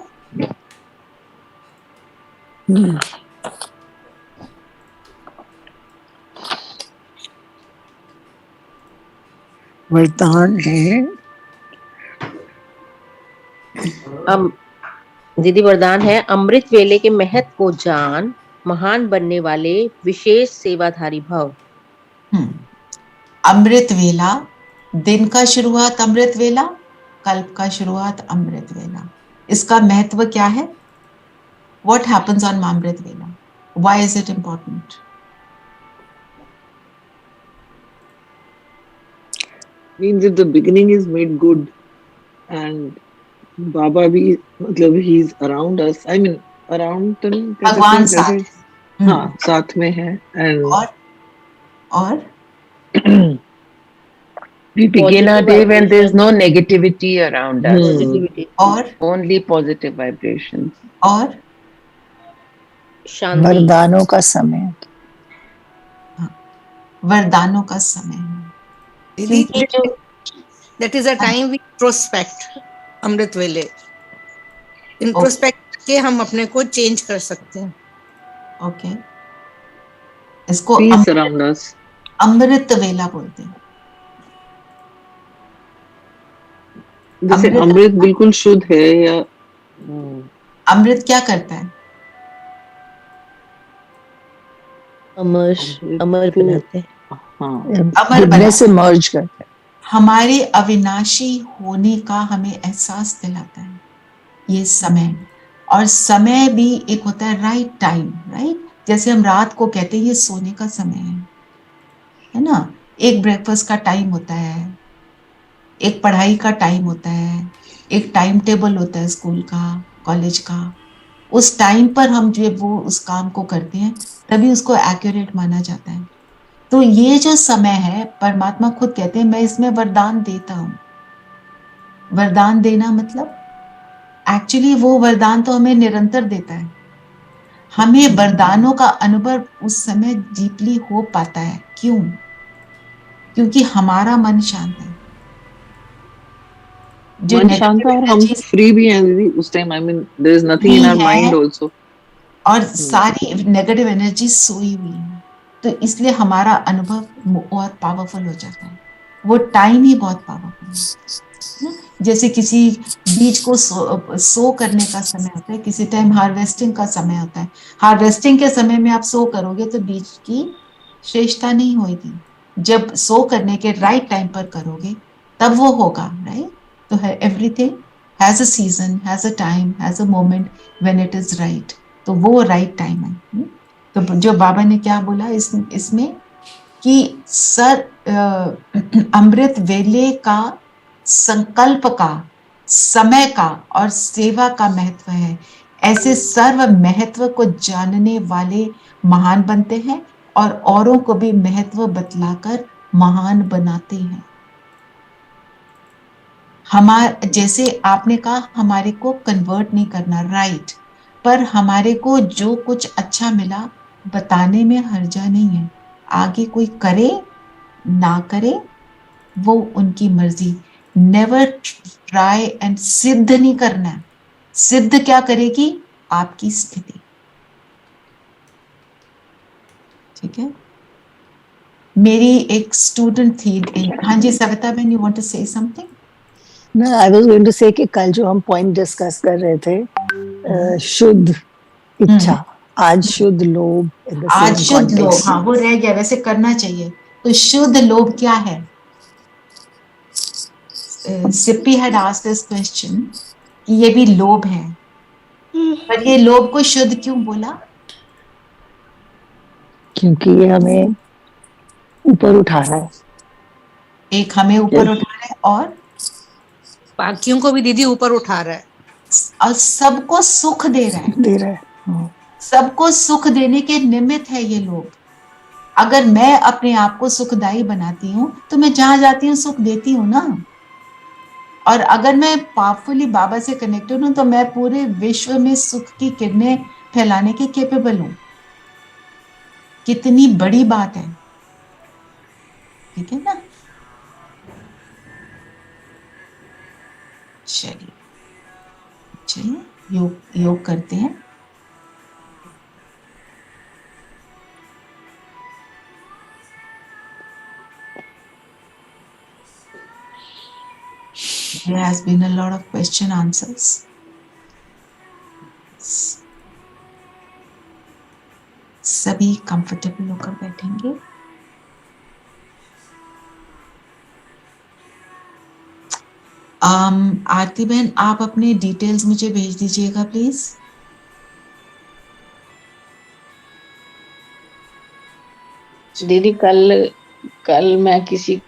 वरदान है दीदी, वरदान है अमृत वेले के महत्व को जान, महान बनने वाले विशेष सेवाधारी भव. अमृत वेला, दिन का शुरुआत अमृत वेला, कल्प का शुरुआत अमृत वेला. इसका महत्व क्या है? What happens on अमृत वेला? Why is it important? Means if the beginning is made good and Baba भी मतलब he is around us. I mean around तो नहीं कह सकते, भगवान जैसे साथ. हाँ साथ में है. And और We begin our day when there is no negativity around us. Positivity. और Only positive vibrations. और शांति. वरदानों का समय. वरदानों का समय है. क्योंकि जो That is a time we introspect. अमृत वेले इंट्रोस्पेक्ट के हम अपने को चेंज कर सकते हैं. ओके, इसको peace around us. अमृत वेला बोलते हैं. जैसे अमृत बिल्कुल शुद्ध है या अमृत क्या करता है? अमर बनाते हैं. अमर बनने से मर्ज करता है. हमारे अविनाशी होने का हमें एहसास दिलाता है ये समय. और समय भी एक होता है राइट टाइम, राइट? जैसे हम रात को कहते हैं ये सोने का समय है ना? एक ब्रेकफास्ट का टाइम होता है, एक पढ़ाई का टाइम होता है, एक टाइम टेबल होता है स्कूल का, कॉलेज का. उस टाइम पर हम जो वो उस काम को करते हैं तभी उसको एक्यूरेट माना जाता है. तो ये जो समय है, परमात्मा खुद कहते हैं मैं इसमें वरदान देता हूं. वरदान देना मतलब एक्चुअली वो वरदान तो हमें निरंतर देता है. हमें वरदानों का अनुभव उस समय डीपली हो पाता है. क्यों? क्योंकि हमारा मन शांत है. मन शांत है और हम फ्री भी हैं दीदी उस time. I mean there is nothing in our mind also. और सारी नेगेटिव एनर्जी सोई हुई है. तो इसलिए हमारा अनुभव और पावरफुल हो जाता है. वो टाइम ही बहुत पावरफुल है. जैसे किसी बीज को सो करने का समय होता है, किसी टाइम हार्वेस्टिंग का समय होता है. हार्वेस्टिंग के समय में आप सो करोगे तो बीज की श्रेष्ठता नहीं होगी. जब सो करने के राइट टाइम पर करोगे तब वो होगा, राइट? तो everything has a season, has a time, has a moment when it is right. तो वो राइट टाइम है. तो जो बाबा ने क्या बोला इसमें कि सर अमृत वेले का, संकल्प का, समय का और सेवा का महत्व है. ऐसे सर्व महत्व को जानने वाले महान बनते हैं और औरों को भी महत्व बतलाकर महान बनाते हैं। जैसे आपने कहा हमारे को कन्वर्ट नहीं करना, राइट, पर हमारे को जो कुछ अच्छा मिला बताने में हर्जा नहीं है। आगे कोई करे ना करे वो उनकी मर्जी। नेवर ट्राई एंड सिद्ध नहीं करना है। सिद्ध क्या करेगी? आपकी स्थिति। ठीक है। मेरी एक स्टूडेंट थी। हाँ जी सविता बहन, you want to say something? ना, आई वाज गोइंग टू से कि कल जो हम पॉइंट डिस्कस कर रहे थे, शुद्ध इच्छा, आज शुद्ध लोभ इन द आज सेम शुद्ध लोभ, कॉन्टेक्स्ट। हाँ वो रह गया, वैसे करना चाहिए। तो शुद्ध लोभ क्या है? Sippy had asked this question कि ये भी लोभ है, पर ये लोभ को शुद्ध क्यों बोला? क्योंकि ये हमें ऊपर उठा रहा है। एक हमें ऊपर उठा रहा है और बाकियों को भी दीदी ऊपर उठा रहा है और सबको सुख दे रहा है। दे रहा है। हाँ। सबको सुख देने के निमित्त है ये लोग। अगर मैं अपने आप को सुखदायी बनाती हूँ तो मैं जहां जाती हूँ सुख देती हूँ ना। और अगर मैं पावरफुली बाबा से कनेक्टेड हूं तो मैं पूरे विश्व में सुख की किरणें फैलाने के केपेबल हूं। कितनी बड़ी बात है। ठीक है ना? चलिए चलिए योग योग करते हैं। There has been a lot of question answers. सभी कंफर्टेबल होकर बैठेंगे। आरती बहन, आप अपने डिटेल्स मुझे भेज दीजिएगा प्लीज। दीदी कल कल मैं किसी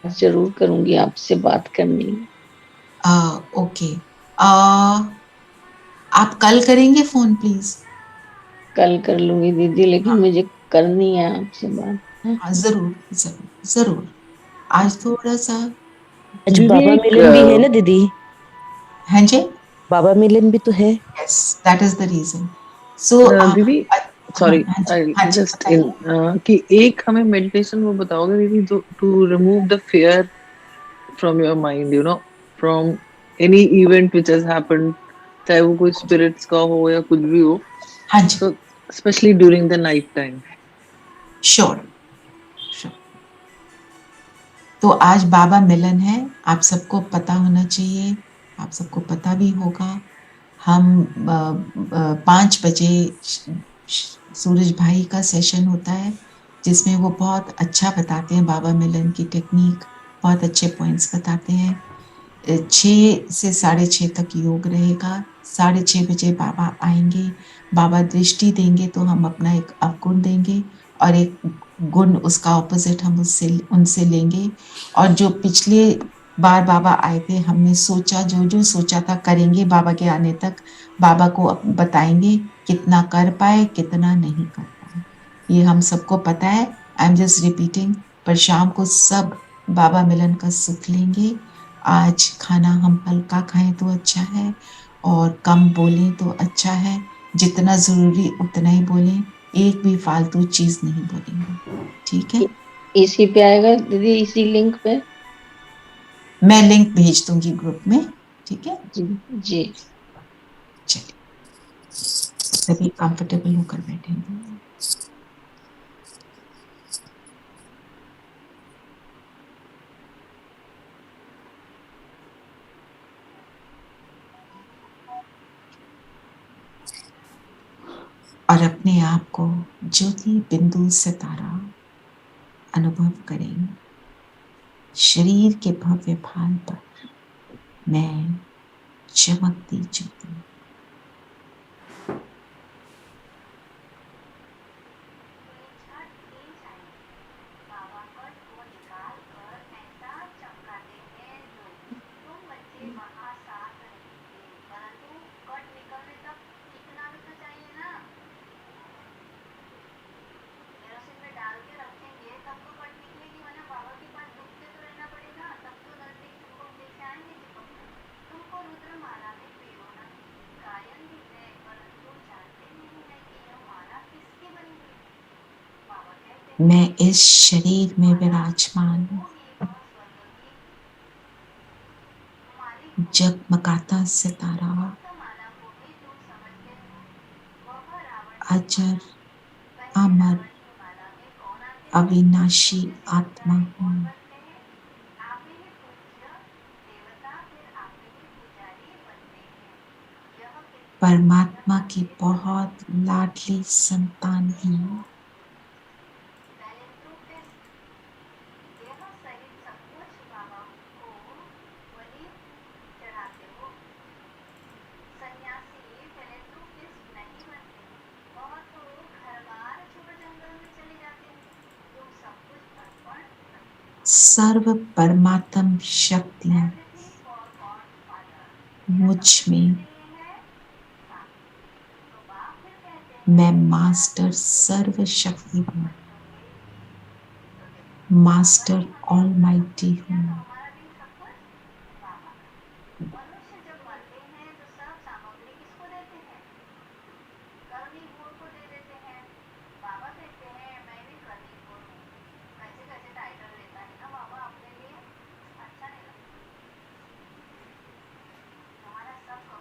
जरूर करूंगी आपसे बात करनी। ओके, आप कल करेंगे फोन प्लीज? कल कर लूंगी दीदी, लेकिन मुझे करनी है आपसे बात। हाँ जरूर जरूर जरूर। आज थोड़ा सा आज दीदी बाबा एक मिलन भी है ना दीदी? हाँ जी, बाबा मिलन भी तो है। Yes that is the reason. So दीदी सॉरी, हाँ जी, आई हाँ जी जस्ट बताइए। कि एक हमें मेडिटेशन वो बताओगे दीदी, जो to remove the fear from your mind, you know, from any event which has happened, चाहे वो कोई स्पिरिट्स का हो या कुछ भी हो, हाँ जी so especially during the night time. Sure sure. तो आज बाबा मिलन है, आप सबको पता होना चाहिए, आप सबको पता भी होगा। हम 5 बजे सूरज भाई का सेशन होता है जिसमें वो बहुत अच्छा बताते हैं बाबा मिलन की टेक्निक, बहुत अच्छे पॉइंट्स बताते हैं। 6 से 6:30 तक योग रहेगा। 6:30 बजे बाबा आएंगे, बाबा दृष्टि देंगे तो हम अपना एक अवगुण देंगे और एक गुण उसका ऑपोजिट हम उससे उनसे लेंगे। और जो पिछले बार बाबा आए थे हमने सोचा, जो जो सोचा था करेंगे, बाबा के आने तक बाबा को बताएंगे कितना कर पाए कितना नहीं कर पाए। ये हम सबको पता है, आई एम जस्ट रिपीटिंग। पर शाम को सब बाबा मिलन का सुख लेंगे। आज खाना हम हल्का खाएं तो अच्छा है और कम बोलें तो अच्छा है। जितना जरूरी उतना ही बोलें, एक भी फालतू चीज नहीं बोलेंगे। ठीक है? इसी पे आएगा दीदी, इसी लिंक पे? मैं लिंक भेज दूंगी ग्रुप में। ठीक है? जी जी। चलिए सभी कंफर्टेबल होकर बैठेंगे। और अपने आप को ज्योति बिंदु सितारा अनुभव करें। शरीर के भव्य भाल पर मैं चमकती ज्योति। मैं इस शरीर में विराजमान हूँ, जगमगाता सितारा, अजर अमर अविनाशी आत्मा हूँ। परमात्मा की बहुत लाडली संतान हूँ। सर्व परमात्म शक्तियाँ मुझ में, मैं मास्टर सर्वशक्ति हूँ, मास्टर ऑलमाइटी हूँ।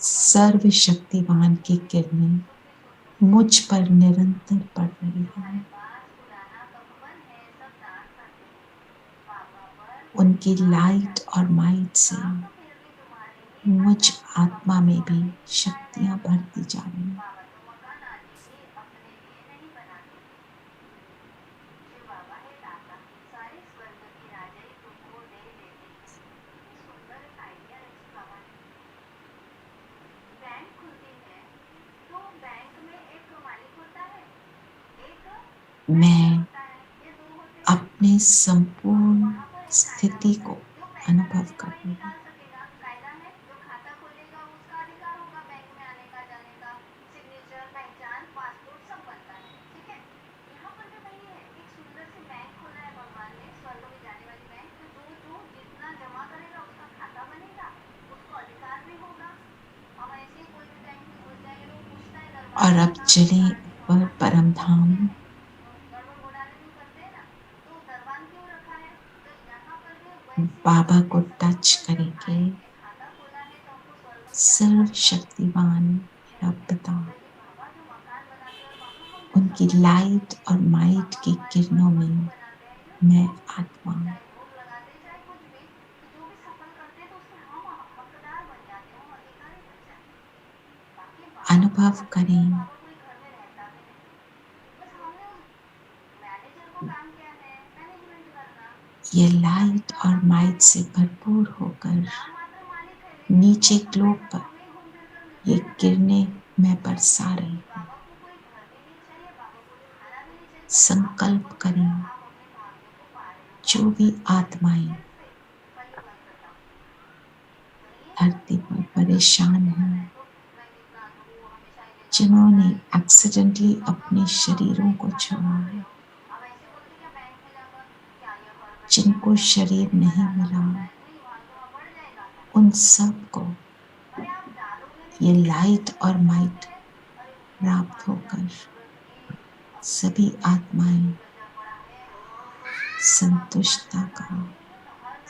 सर्वशक्तिवान की किरणें मुझ पर निरंतर पड़ रही है। उनकी लाइट और माइट से मुझ आत्मा में भी शक्तियां बढ़ती जा रही हैं। मैं अपने संपूर्ण स्थिति को अनुभव कर रही हूँ। और अब चले ऊपर परम धाम। बाबा को टच करेंगे। सर्वशक्तिवान मेरा पिता, उनकी लाइट और माइट की किरणों में मैं आत्मा अनुभव करें। ये लाइट और माइट से भरपूर होकर नीचे ग्लोब पर ये किरणें मैं बरसा रही हूँ। संकल्प करें, जो भी आत्माएं धरती पर परेशान हैं, जिन्होंने एक्सीडेंटली अपने शरीरों को छोड़ा है, जिनको शरीर नहीं मिला, उन सब को ये लाइट और माइट प्राप्त होकर सभी आत्माएं संतुष्टता का,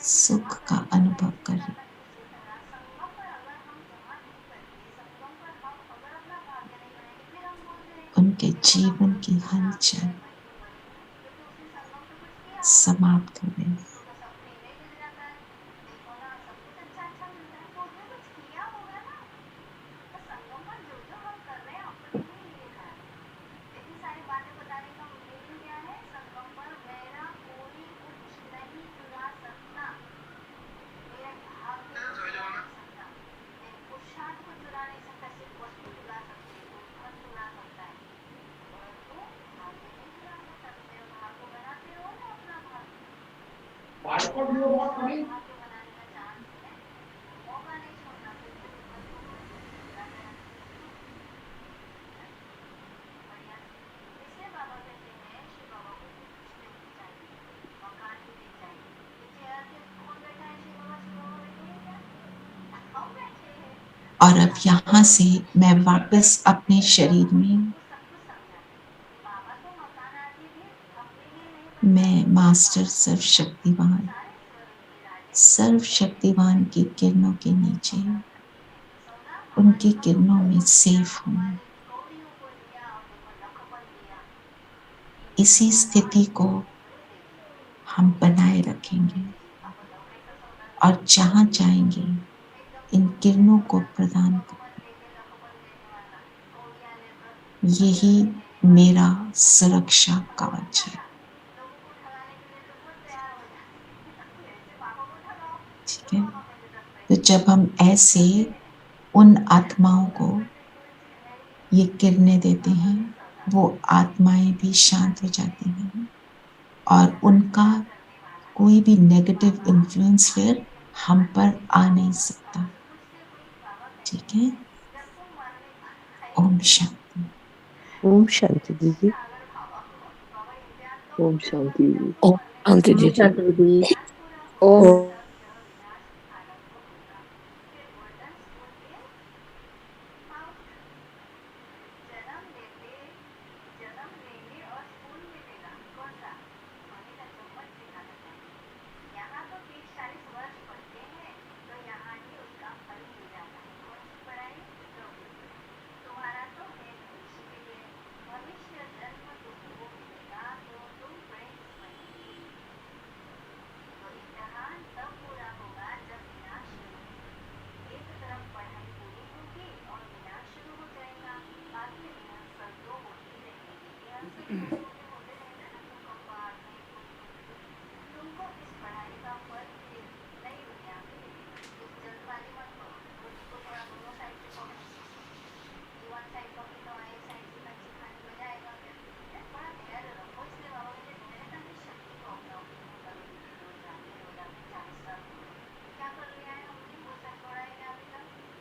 सुख का अनुभव कर रही। उनके जीवन की हलचल समाप्त हो गई। और अब यहाँ से मैं वापस अपने शरीर में मैं मास्टर सर्वशक्तिवान की किरणों के नीचे, उनकी किरणों में सेफ हूं। इसी स्थिति को हम बनाए रखेंगे और जहां जाएंगे इन किरणों को प्रदान करेंगे। यही मेरा सुरक्षा कवच है। ठीक है, तो जब हम ऐसे उन आत्माओं को ये किरणें देते हैं, वो आत्माएं भी शांत हो जाती हैं और उनका कोई भी नेगेटिव इन्फ्लुएंस फिर हम पर आ नहीं सकता। ठीक है, ओम शांति। ओम शांति दीदी। ओम शांति। ओम शांति शांति दीदी। दीदी। ओम